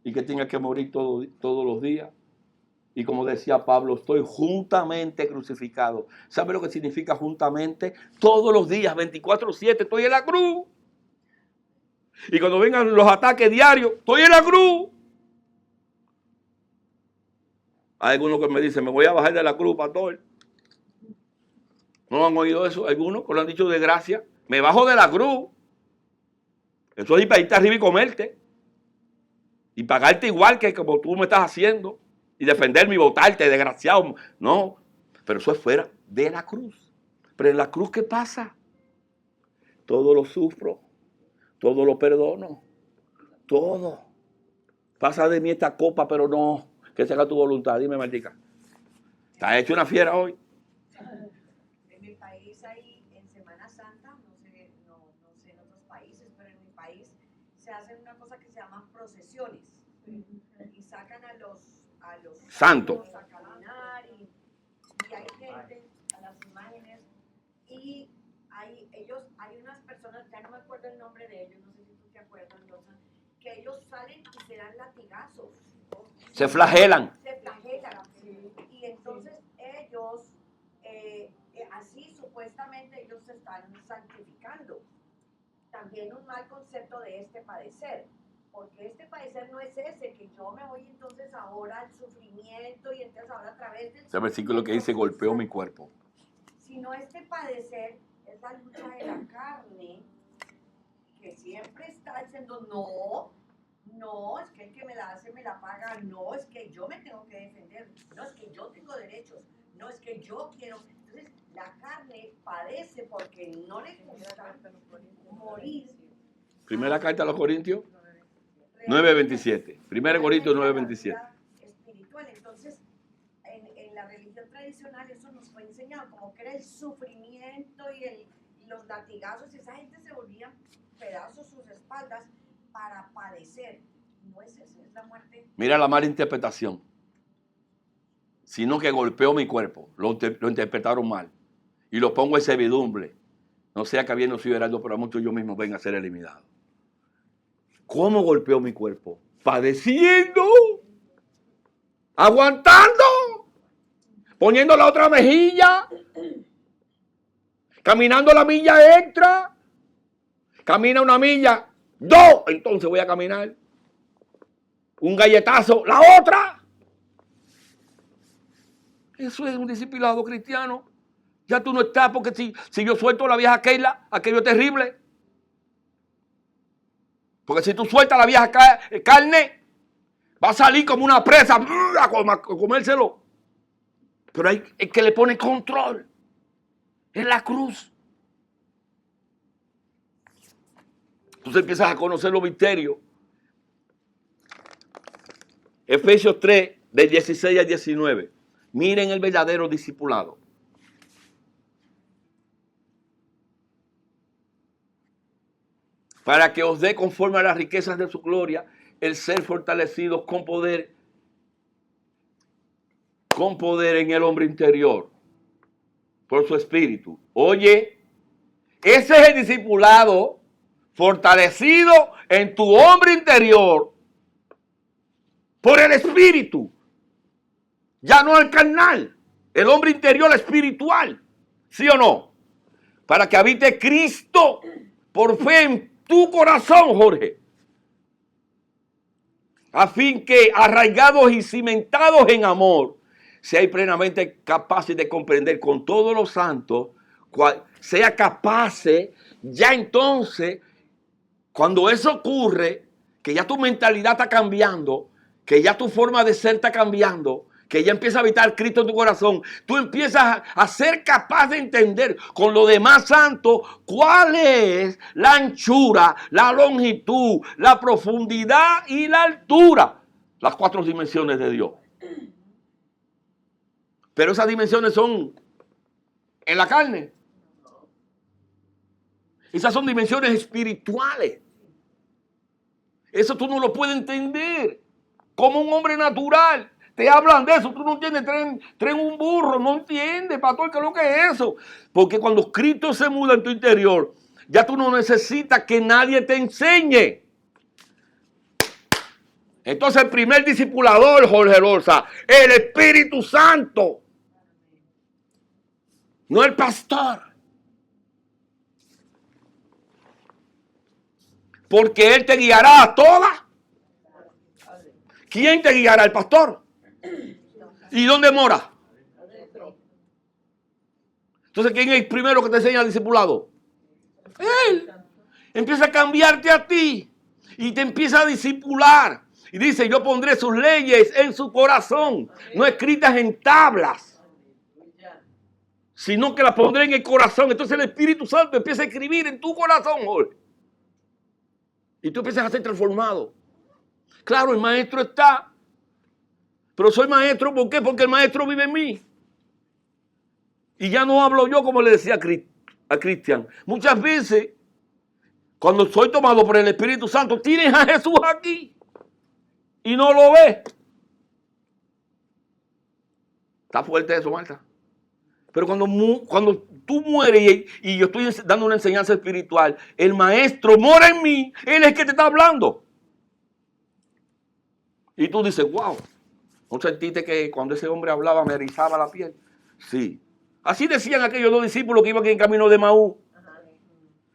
Y que tenga que morir todos los días. Y como decía Pablo, estoy juntamente crucificado. ¿Sabe lo que significa juntamente? Todos los días, 24/7, estoy en la cruz. Y cuando vengan los ataques diarios, estoy en la cruz. Hay algunos que me dicen, me voy a bajar de la cruz, pastor. ¿No han oído eso? Algunos que lo han dicho de gracia. Me bajo de la cruz. Eso es ir para irte arriba y comerte. Y pagarte igual que como tú me estás haciendo. Y defenderme y votarte, desgraciado. No, pero eso es fuera de la cruz. Pero en la cruz, ¿qué pasa? Todo lo sufro. Todo lo perdono. Todo. Pasa de mí esta copa, pero no. Que se haga tu voluntad. Dime, maldita. ¿Estás hecho una fiera hoy? En mi país hay, en Semana Santa, no sé en otros países, pero en mi país se hacen una cosa que se llaman procesiones. Y sacan a los santos a caminar y hay gente las imágenes y hay unas personas, ya no me acuerdo el nombre de ellos, no sé si tú te acuerdas, Rosa, que ellos salen y se dan latigazos. Se flagelan. Se flagelan. Y entonces ellos, así supuestamente ellos se están santificando. También un mal concepto de este padecer. Porque este padecer no es ese, que yo me voy entonces ahora al sufrimiento y entonces ahora a través del Ese versículo que dice, golpeó mi cuerpo. Sino este padecer es la lucha de la carne, que siempre está diciendo, no, es que el que me la hace me la paga, no, es que yo me tengo que defender, no, es que yo tengo derechos, no, es que yo quiero. Entonces, la carne padece porque no le gusta morir. Primera carta a los Corintios 9:27. Primera Corintios 9:27. Espiritual. Entonces, en la religión tradicional eso nos fue enseñado, como que era el sufrimiento y los latigazos, y esa gente se volvía pedazos sus espaldas para padecer. No es eso, es la muerte. Mira la mala interpretación. Sino que golpeó mi cuerpo. Lo interpretaron mal. Y lo pongo en servidumbre. No sea que habiendo sido heraldo, pero a muchos yo mismo venga a ser eliminado. ¿Cómo golpeó mi cuerpo? Padeciendo. Aguantando. Poniendo la otra mejilla. Caminando la milla extra. Camina una milla. 2. Entonces voy a caminar. Un galletazo. La otra. Eso es un discipulado cristiano. Ya tú no estás, porque si yo suelto a la vieja Keila, aquello es terrible. Porque si tú sueltas a la vieja carne, va a salir como una presa a comérselo. Pero hay el que le pone control. Es la cruz. Entonces empiezas a conocer los misterios. Efesios 3, del 16 al 19. Miren el verdadero discipulado. Para que os dé conforme a las riquezas de su gloria el ser fortalecidos con poder en el hombre interior, por su espíritu. Oye, ese es el discipulado fortalecido en tu hombre interior por el espíritu. Ya no el carnal, el hombre interior espiritual. ¿Sí o no? Para que habite Cristo por fe en tu corazón, Jorge. A fin que, arraigados y cimentados en amor, seáis plenamente capaces de comprender con todos los santos, sea capaces, ya entonces, cuando eso ocurre, que ya tu mentalidad está cambiando, que ya tu forma de ser está cambiando, que ya empieza a habitar Cristo en tu corazón, tú empiezas a ser capaz de entender con lo demás santo cuál es la anchura, la longitud, la profundidad y la altura. Las 4 dimensiones de Dios. Pero esas dimensiones son en la carne. Esas son dimensiones espirituales. Eso tú no lo puedes entender como un hombre natural. Te hablan de eso, tú no entiendes, traen un burro, no entiendes, pastor, ¿qué es lo que es eso? Porque cuando Cristo se muda en tu interior, ya tú no necesitas que nadie te enseñe. Entonces el primer discipulador, Jorge Rosa, el Espíritu Santo, no el pastor. Porque Él te guiará a todas. ¿Quién te guiará? El pastor. ¿Y dónde mora? Entonces, ¿quién es el primero que te enseña al discipulado? Él. Empieza a cambiarte a ti y te empieza a discipular. Y dice, yo pondré sus leyes en su corazón, no escritas en tablas, sino que las pondré en el corazón. Entonces el Espíritu Santo empieza a escribir en tu corazón, Jorge. Y tú empiezas a ser transformado. Claro, el maestro está. Pero soy maestro, ¿por qué? Porque el maestro vive en mí. Y ya no hablo yo como le decía a Cristian. Muchas veces, cuando soy tomado por el Espíritu Santo, tienes a Jesús aquí. Y no lo ves. Está fuerte eso, Marta. Pero cuando tú mueres y yo estoy dando una enseñanza espiritual, el maestro mora en mí, él es el que te está hablando. Y tú dices, wow, ¿no sentiste que cuando ese hombre hablaba me erizaba la piel? Sí. Así decían aquellos 2 discípulos que iban en camino de Maús.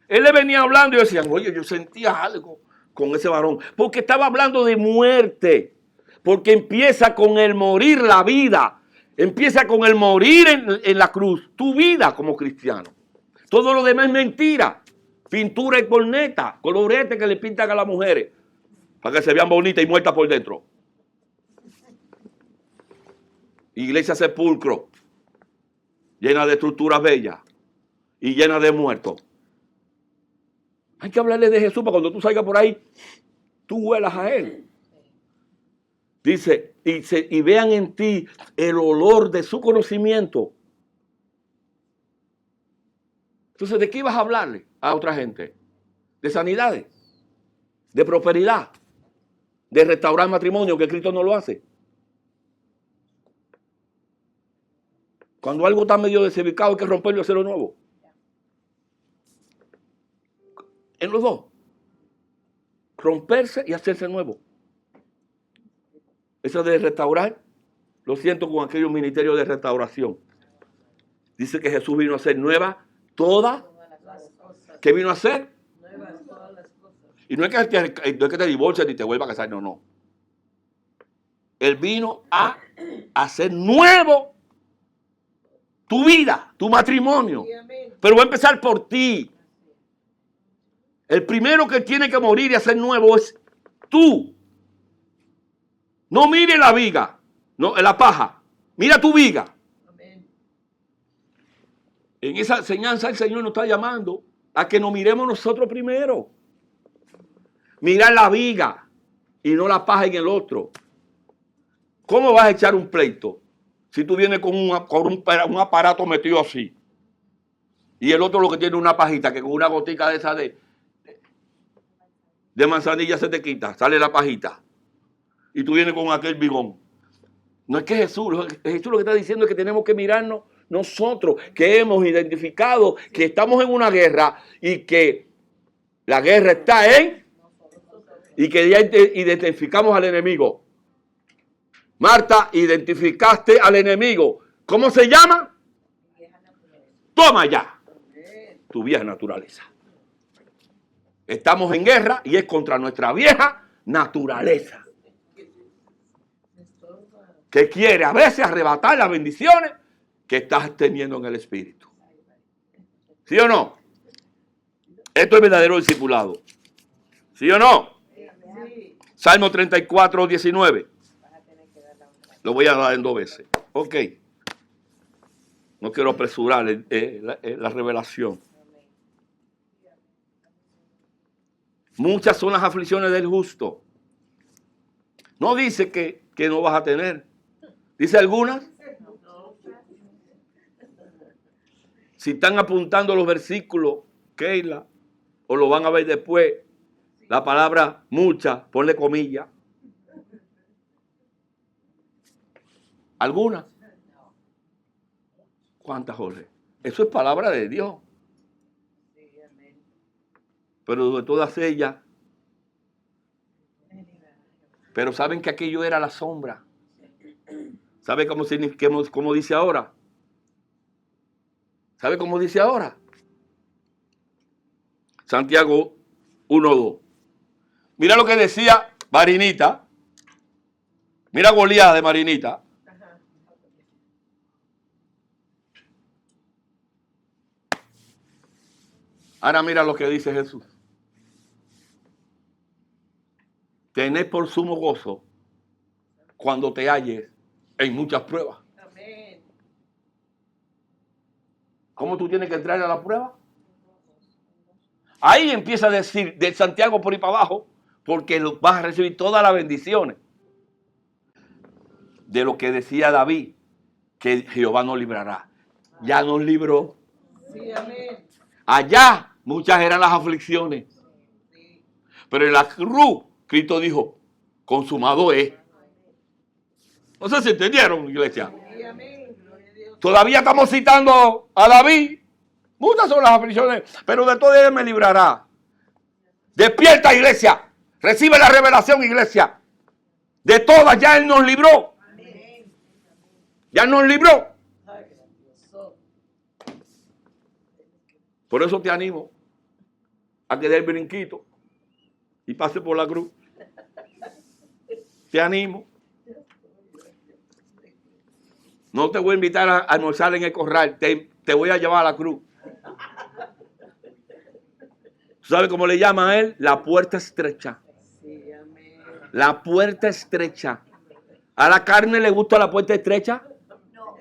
Él le venía hablando y decían, oye, yo sentía algo con ese varón. Porque estaba hablando de muerte. Porque empieza con el morir la vida. Empieza con el morir en la cruz. Tu vida como cristiano. Todo lo demás es mentira. Pintura y corneta. Colorete que le pintan a las mujeres. Para que se vean bonitas y muertas por dentro. Iglesia sepulcro. Llena de estructuras bellas. Y llena de muertos. Hay que hablarle de Jesús para cuando tú salgas por ahí, tú huelas a Él. Dice, y vean en ti el olor de su conocimiento. Entonces, ¿de qué ibas a hablarle a otra gente? De sanidades, de prosperidad, de restaurar matrimonio, que Cristo no lo hace. Cuando algo está medio desubicado hay que romperlo y hacerlo nuevo. En los dos. Romperse y hacerse nuevo. Eso de restaurar, lo siento con aquellos ministerios de restauración. Dice que Jesús vino a hacer nueva todas las cosas. ¿Qué vino a hacer? Nuevas todas las cosas. Y no es que te divorcies ni te vuelvas a casar, no. Él vino a hacer nuevo tu vida, tu matrimonio. Sí, amén. Pero va a empezar por ti. El primero que tiene que morir y hacer nuevo es tú. No mire la viga, no, la paja. Mira tu viga. Amén. En esa enseñanza el Señor nos está llamando a que nos miremos nosotros primero. Mirar la viga y no la paja en el otro. ¿Cómo vas a echar un pleito si tú vienes con un aparato metido así? Y el otro lo que tiene una pajita, que con una gotica de esa de manzanilla se te quita, sale la pajita. Y tú vienes con aquel bigón. No es que Jesús lo que está diciendo es que tenemos que mirarnos nosotros, que hemos identificado que estamos en una guerra y que la guerra está y que ya identificamos al enemigo. Marta, identificaste al enemigo. ¿Cómo se llama? Toma ya tu vieja naturaleza. Estamos en guerra y es contra nuestra vieja naturaleza. Que quiere a veces arrebatar las bendiciones que estás teniendo en el Espíritu. ¿Sí o no? Esto es verdadero discipulado. ¿Sí o no? Sí. Salmo 34, 19. Lo voy a dar en 2 veces. Ok. No quiero apresurar la revelación. Muchas son las aflicciones del justo. No dice que no vas a tener. Dice algunas. Si están apuntando los versículos, Keila, o lo van a ver después, la palabra muchas, ponle comillas. ¿Algunas? ¿Cuántas, Jorge? Eso es palabra de Dios. Pero de todas ellas. Pero saben que aquello era la sombra. ¿Sabe cómo dice ahora? ¿Sabe cómo dice ahora? Santiago 1:2. Mira lo que decía Marinita. Mira Goliat de Marinita. Ahora mira lo que dice Jesús. Tened por sumo gozo cuando te halles en muchas pruebas. Amén. ¿Cómo tú tienes que entrar a la prueba? Ahí empieza a decir de Santiago por ahí para abajo, porque vas a recibir todas las bendiciones. De lo que decía David, que Jehová nos librará. Ya nos libró. Sí, amén. Allá muchas eran las aflicciones. Sí. Pero en la cruz, Cristo dijo, consumado es. No sé si entendieron, iglesia. Sí, amén. Gloria a Dios. Todavía estamos citando a David. Muchas son las aflicciones, pero de todas ellas me librará. Despierta, iglesia. Recibe la revelación, iglesia. De todas ya Él nos libró. Amén. Ya nos libró. Ay, grandioso. Por eso te animo a que dé el brinquito y pase por la cruz. Te animo. No te voy a invitar a almorzar en el corral. Te voy a llevar a la cruz. ¿Tú sabes cómo le llama a Él? La puerta estrecha. Sí, amén. La puerta estrecha. ¿A la carne le gusta la puerta estrecha? No,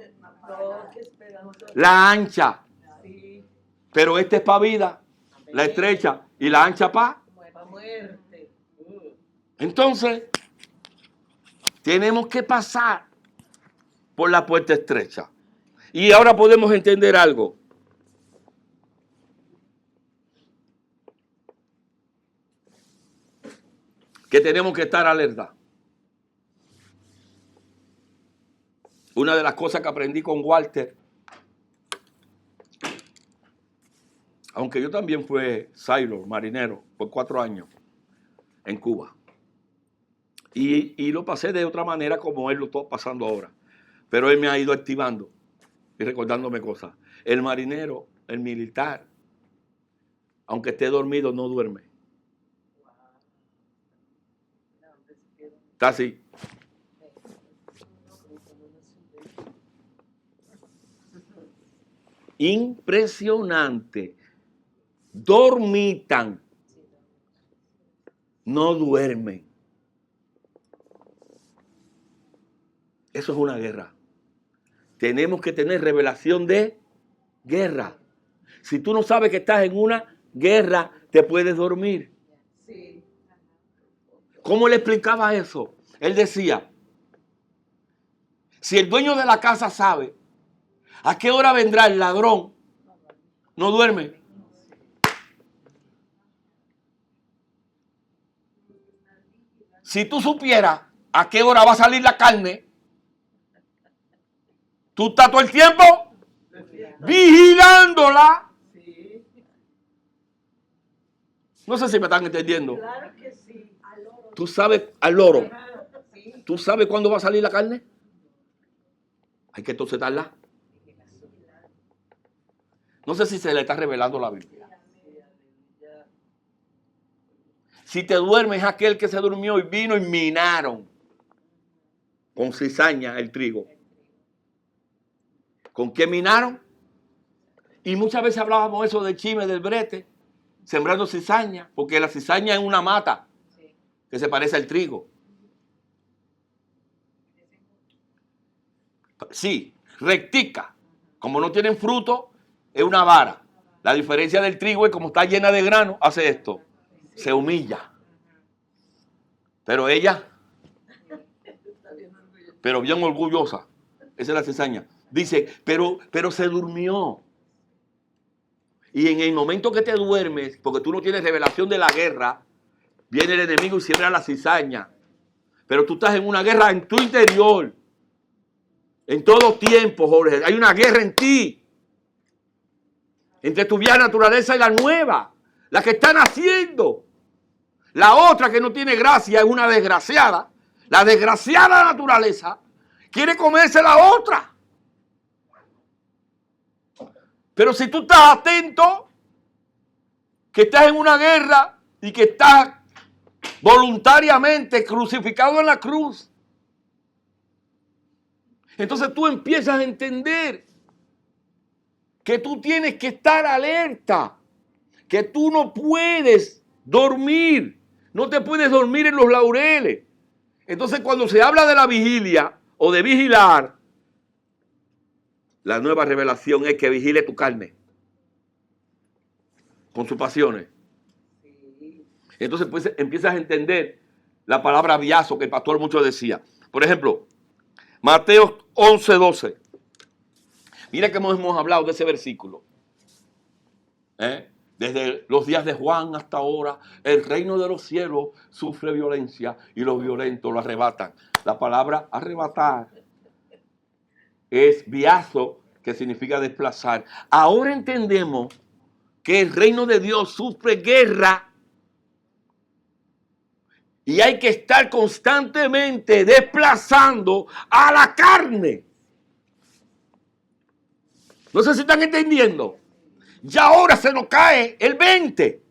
No, qué esperanza. La ancha. Sí, Pero esta es para vida. La estrecha. Y la ancha para. para muerte. Entonces, tenemos que pasar por la puerta estrecha. Y ahora podemos entender algo. Que tenemos que estar alerta. Una de las cosas que aprendí con Walter, aunque yo también fui sailor, marinero, por 4 años en Cuba. Y lo pasé de otra manera como él lo está pasando ahora. Pero él me ha ido activando y recordándome cosas. El marinero, el militar, aunque esté dormido, no duerme. Está así. Impresionante. Dormitan. No duermen. Eso es una guerra. Tenemos que tener revelación de guerra. Si tú no sabes que estás en una guerra, te puedes dormir. Sí. ¿Cómo le explicaba eso? Él decía, si el dueño de la casa sabe a qué hora vendrá el ladrón, no duerme. Si tú supieras a qué hora va a salir la carne, tú estás todo el tiempo vigilándola. Sí. No sé si me están entendiendo. Claro que sí. Tú sabes al loro. Ajá, sí. ¿Tú sabes cuándo va a salir la carne? Hay que tocetarla. No sé si se le está revelando la Biblia. Si te duermes, es aquel que se durmió y vino y minaron con cizaña el trigo. ¿Con qué minaron? Y muchas veces hablábamos eso del chisme, del brete, sembrando cizaña, porque la cizaña es una mata que se parece al trigo. Sí, rectica. Como no tienen fruto, es una vara. La diferencia del trigo es como está llena de grano, hace esto. Se humilla. Pero ella, pero bien orgullosa. Esa es la cizaña. Dice, pero se durmió. Y en el momento que te duermes, porque tú no tienes revelación de la guerra, viene el enemigo y siembra la cizaña. Pero tú estás en una guerra en tu interior. En todo tiempo, Jorge. Hay una guerra en ti. Entre tu vieja naturaleza y la nueva. La que está naciendo. La otra que no tiene gracia es una desgraciada. La desgraciada naturaleza quiere comerse la otra. Pero si tú estás atento, que estás en una guerra y que estás voluntariamente crucificado en la cruz, entonces tú empiezas a entender que tú tienes que estar alerta, que tú no puedes dormir, no te puedes dormir en los laureles. Entonces cuando se habla de la vigilia o de vigilar, la nueva revelación es que vigile tu carne con sus pasiones. Entonces pues, empiezas a entender la palabra biazo que el pastor mucho decía. Por ejemplo, Mateo 11:12. Mira que hemos hablado de ese versículo. Desde los días de Juan hasta ahora, el reino de los cielos sufre violencia y los violentos lo arrebatan. La palabra arrebatar es biazo, que significa desplazar. Ahora entendemos que el reino de Dios sufre guerra y hay que estar constantemente desplazando a la carne. No sé si están entendiendo. Ya ahora se nos cae el 20.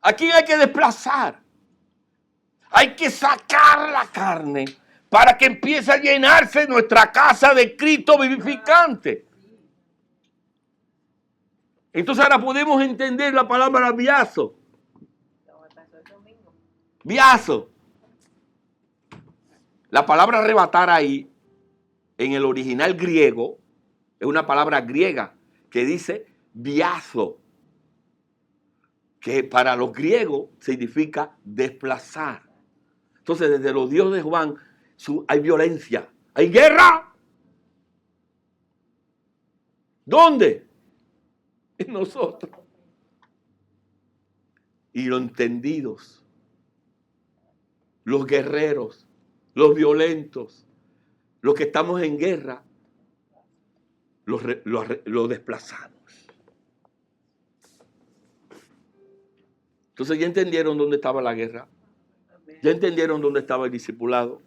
Aquí hay que desplazar. Hay que sacar la carne para que empiece a llenarse nuestra casa de Cristo vivificante. Entonces ahora podemos entender la palabra biazo. Biazo. La palabra arrebatar ahí, en el original griego, es una palabra griega que dice biazo, que para los griegos significa desplazar. Entonces, desde los días de Juan, hay violencia, hay guerra. ¿Dónde? En nosotros. Y los entendidos, los guerreros, los violentos, los que estamos en guerra, los desplazamos. Entonces, ¿ya entendieron dónde estaba la guerra? ¿Ya entendieron dónde estaba el discipulado?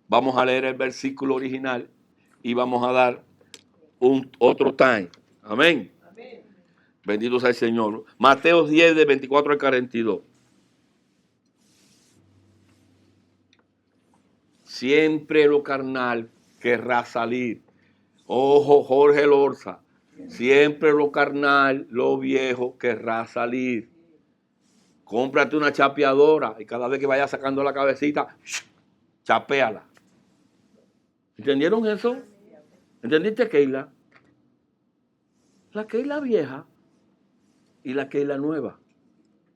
Vamos a leer el versículo original y vamos a dar otro time. Amén. Amén. Bendito sea el Señor. Mateo 10, de 24 al 42. Siempre lo carnal querrá salir. Ojo, Jorge Lorza. Siempre lo carnal, lo viejo querrá salir. Cómprate una chapeadora y cada vez que vayas sacando la cabecita, chapéala. ¿Entendieron eso? ¿Entendiste, Keila? La Keila vieja y la Keila nueva.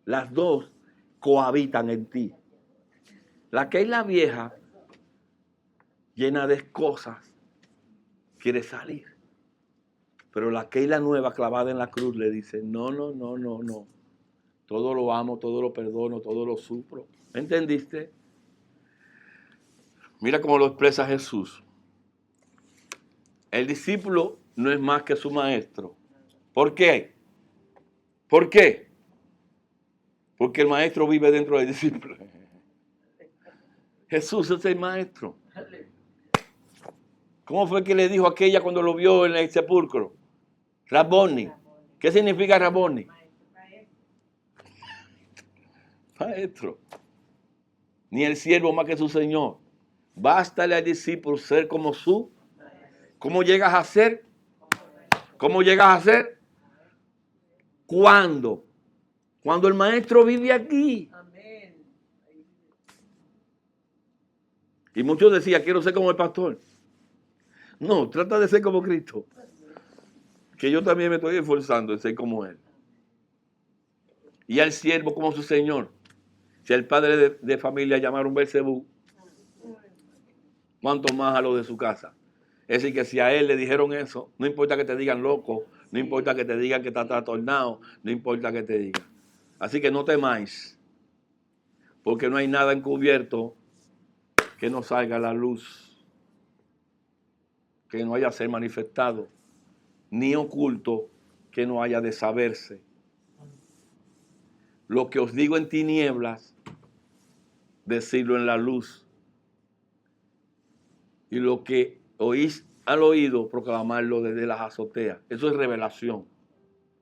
Las dos cohabitan en ti. La Keila vieja, llena de cosas, quiere salir. Pero la Keila nueva clavada en la cruz le dice, no. Todo lo amo, todo lo perdono, todo lo sufro. ¿Entendiste? Mira cómo lo expresa Jesús. El discípulo no es más que su maestro. ¿Por qué? ¿Por qué? Porque el maestro vive dentro del discípulo. Jesús es el maestro. ¿Cómo fue que le dijo a aquella cuando lo vio en el sepulcro? Raboni. ¿Qué significa Raboni? Maestro. Ni el siervo más que su Señor. Bástale al discípulo ser como su. ¿Cómo llegas a ser? ¿Cómo llegas a ser? ¿Cuándo? Cuando el maestro vive aquí. Amén. Y muchos decían, quiero ser como el pastor. No, trata de ser como Cristo. Que yo también me estoy esforzando en ser como Él. Y al siervo como su Señor. Si el padre de familia llamaron Beelzebú, ¿cuánto más a lo de su casa? Es decir, que si a él le dijeron eso, no importa que te digan loco, no importa que te digan que está trastornado, no importa que te digan. Así que no temáis, porque no hay nada encubierto que no salga a la luz, que no haya de ser manifestado, ni oculto que no haya de saberse. Lo que os digo en tinieblas, decirlo en la luz. Y lo que oís al oído, proclamarlo desde las azoteas. Eso es revelación.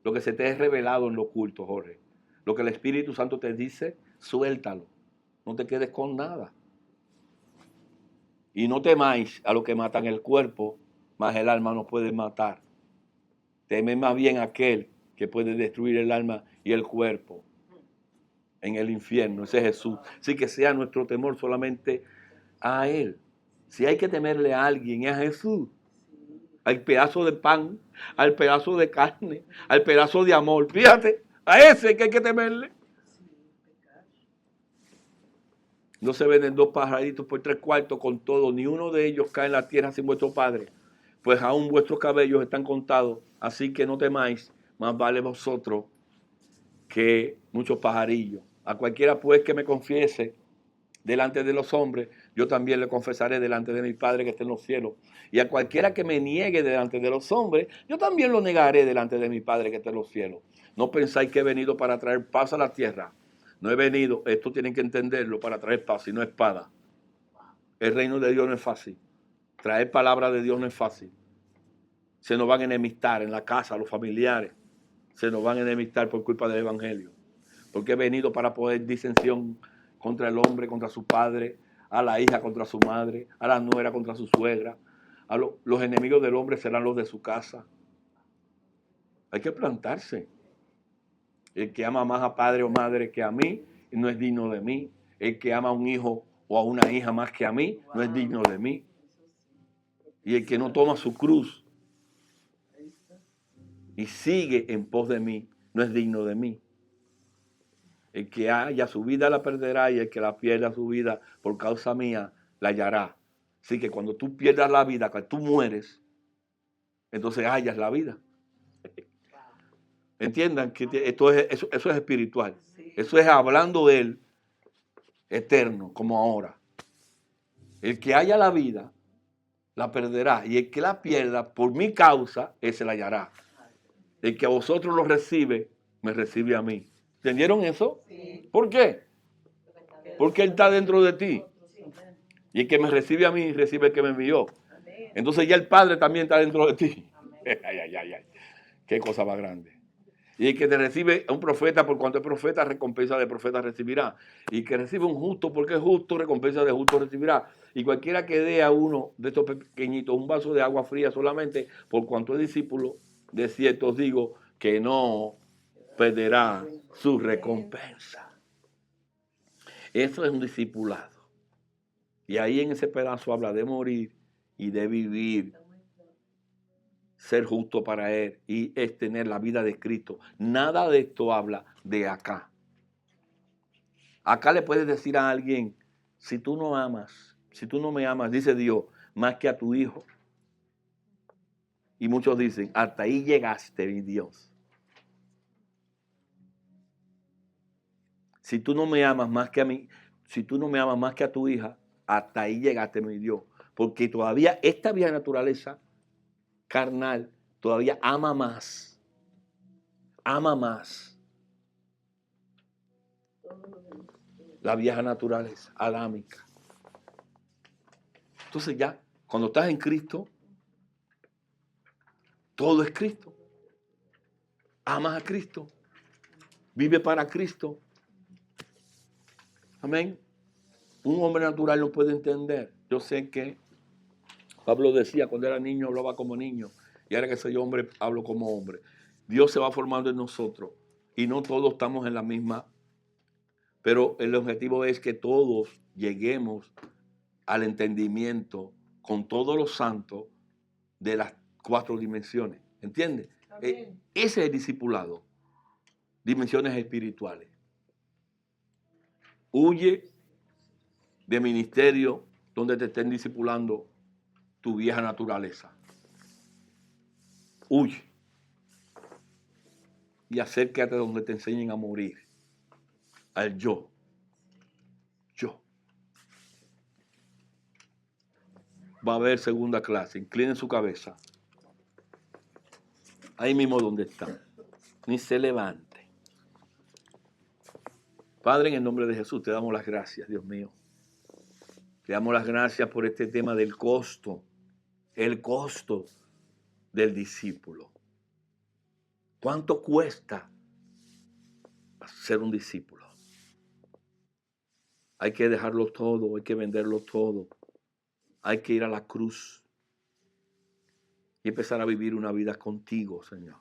Lo que se te es revelado en lo oculto, Jorge. Lo que el Espíritu Santo te dice, suéltalo. No te quedes con nada. Y no temáis a lo que matan el cuerpo, mas el alma no puede matar. Temed más bien a aquel que puede destruir el alma y el cuerpo en el infierno. Ese es Jesús. Así que sea nuestro temor solamente a Él. Si hay que temerle a alguien, es a Jesús. Al pedazo de pan, al pedazo de carne, al pedazo de amor. Fíjate, a ese que hay que temerle. No se venden dos pajaritos por 3/4 con todo, ni uno de ellos cae en la tierra sin vuestro Padre. Pues aún vuestros cabellos están contados, así que no temáis, más vale vosotros que muchos pajarillos. A cualquiera pues que me confiese delante de los hombres, yo también le confesaré delante de mi Padre que está en los cielos. Y a cualquiera que me niegue delante de los hombres, yo también lo negaré delante de mi Padre que está en los cielos. No pensáis que he venido para traer paz a la tierra. No he venido, esto tienen que entenderlo, para traer paz, sino espada. El reino de Dios no es fácil. Traer palabra de Dios no es fácil. Se nos van a enemistar en la casa, los familiares. Se nos van a enemistar por culpa del evangelio. Porque he venido para poner disensión contra el hombre, contra su padre, a la hija contra su madre, a la nuera contra su suegra. Los enemigos del hombre serán los de su casa. Hay que plantarse. El que ama más a padre o madre que a mí no es digno de mí. El que ama a un hijo o a una hija más que a mí no es digno de mí. Y el que no toma su cruz y sigue en pos de mí no es digno de mí. El que haya su vida la perderá, y el que la pierda su vida por causa mía la hallará. Así que cuando tú pierdas la vida, cuando tú mueres, entonces hallas la vida. Entiendan que eso es espiritual. Eso es hablando de él eterno, como ahora. El que haya la vida la perderá, y el que la pierda por mi causa, ese la hallará. El que a vosotros lo recibe, me recibe a mí. ¿Entendieron eso? Sí. ¿Por qué? Porque Él está dentro de ti. Y el que me recibe a mí, recibe el que me envió. Amén. Entonces ya el Padre también está dentro de ti. Ay. Qué cosa más grande. Y el que te recibe a un profeta, por cuanto es profeta, recompensa de profeta recibirá. Y el que recibe un justo, porque es justo, recompensa de justo recibirá. Y cualquiera que dé a uno de estos pequeñitos un vaso de agua fría solamente, por cuanto es discípulo, de cierto os digo que no perderá su recompensa. Eso es un discipulado. Y ahí en ese pedazo habla de morir y de vivir, ser justo para Él, y es tener la vida de Cristo. Nada de esto habla de acá. Acá le puedes decir a alguien, si tú no amas, si tú no me amas, dice Dios, más que a tu hijo. Y muchos dicen, hasta ahí llegaste, mi Dios. Si tú no me amas más que a mí, si tú no me amas más que a tu hija, hasta ahí llegaste, mi Dios. Porque todavía esta vieja naturaleza carnal todavía ama más. Ama más. La vieja naturaleza adámica. Entonces ya, cuando estás en Cristo, todo es Cristo. Amas a Cristo. Vive para Cristo. Amén. Un hombre natural no puede entender. Yo sé que Pablo decía, cuando era niño hablaba como niño, y ahora que soy hombre hablo como hombre. Dios se va formando en nosotros y no todos estamos en la misma, pero el objetivo es que todos lleguemos al entendimiento con todos los santos de las 4 dimensiones. ¿Entiendes? Ese es el discipulado. Dimensiones espirituales. Huye de ministerio donde te estén discipulando tu vieja naturaleza. Huye. Y acércate donde te enseñen a morir. Al yo. Yo. Va a haber segunda clase. Inclinen su cabeza. Ahí mismo donde están. Ni se levante. Padre, en el nombre de Jesús, te damos las gracias, Dios mío. Te damos las gracias por este tema del costo. El costo del discípulo. ¿Cuánto cuesta ser un discípulo? Hay que dejarlo todo, hay que venderlo todo. Hay que ir a la cruz y empezar a vivir una vida contigo, Señor.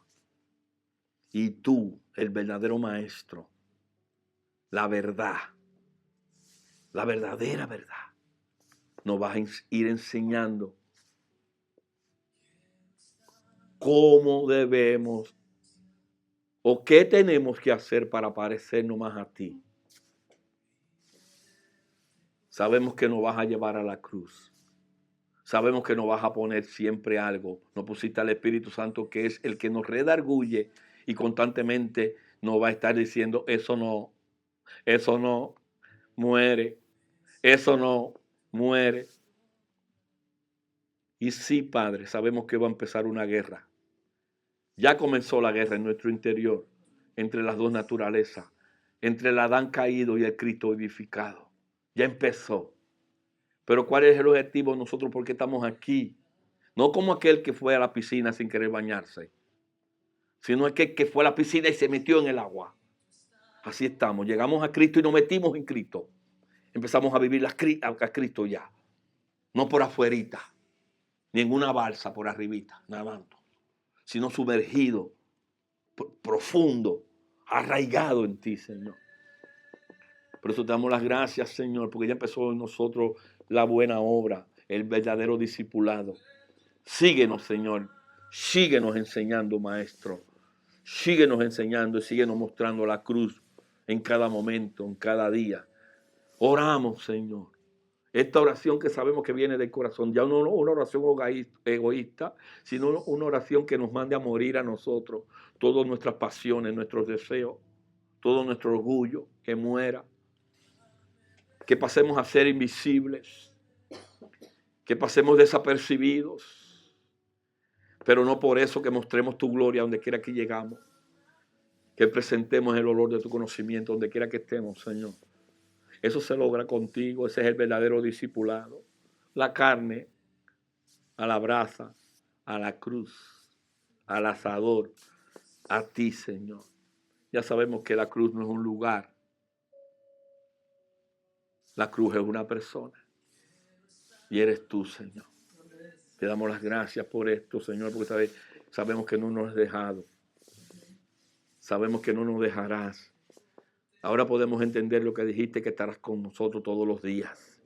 Y tú, el verdadero maestro, la verdad, la verdadera verdad, nos vas a ir enseñando cómo debemos o qué tenemos que hacer para parecernos más a ti. Sabemos que nos vas a llevar a la cruz. Sabemos que nos vas a poner siempre algo. Nos pusiste al Espíritu Santo, que es el que nos redarguye y constantemente nos va a estar diciendo, eso no, muere, Eso no muere. Y sí, Padre, sabemos que va a empezar una guerra. Ya comenzó la guerra en nuestro interior, entre las dos naturalezas, entre el Adán caído y el Cristo vivificado. Ya empezó. Pero ¿cuál es el objetivo de nosotros? ¿Por qué estamos aquí? No como aquel que fue a la piscina sin querer bañarse, sino aquel que fue a la piscina y se metió en el agua. Así estamos. Llegamos a Cristo y nos metimos en Cristo. Empezamos a vivir a Cristo ya. No por afuerita, ni en una balsa por arribita, nadando, sino sumergido, profundo, arraigado en ti, Señor. Por eso te damos las gracias, Señor, porque ya empezó en nosotros la buena obra, el verdadero discipulado. Síguenos, Señor. Síguenos enseñando, Maestro. Síguenos enseñando y síguenos mostrando la cruz en cada momento, en cada día. Oramos, Señor. Esta oración que sabemos que viene del corazón, ya no una oración egoísta, sino una oración que nos mande a morir a nosotros, todas nuestras pasiones, nuestros deseos, todo nuestro orgullo, que muera. Que pasemos a ser invisibles, que pasemos desapercibidos, pero no por eso que mostremos tu gloria donde quiera que llegamos, que presentemos el olor de tu conocimiento donde quiera que estemos, Señor. Eso se logra contigo, ese es el verdadero discipulado. La carne a la brasa, a la cruz, al asador, a ti, Señor. Ya sabemos que la cruz no es un lugar, la cruz es una persona. Y eres tú, Señor. Te damos las gracias por esto, Señor, porque sabemos que no nos has dejado. Sabemos que no nos dejarás. Ahora podemos entender lo que dijiste, que estarás con nosotros todos los días.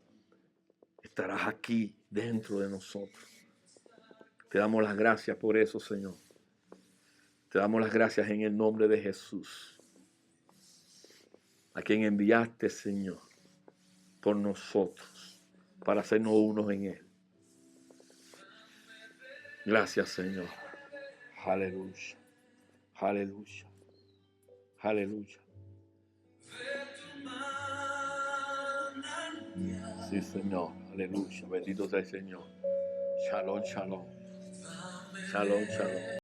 Estarás aquí dentro de nosotros. Te damos las gracias por eso, Señor. Te damos las gracias en el nombre de Jesús, a quien enviaste, Señor, por nosotros, para hacernos unos en Él. Gracias, Señor. Aleluya. Aleluya. Aleluya. Sí, Señor. Aleluya. Bendito sea el Señor. Shalom, shalom. Shalom, shalom.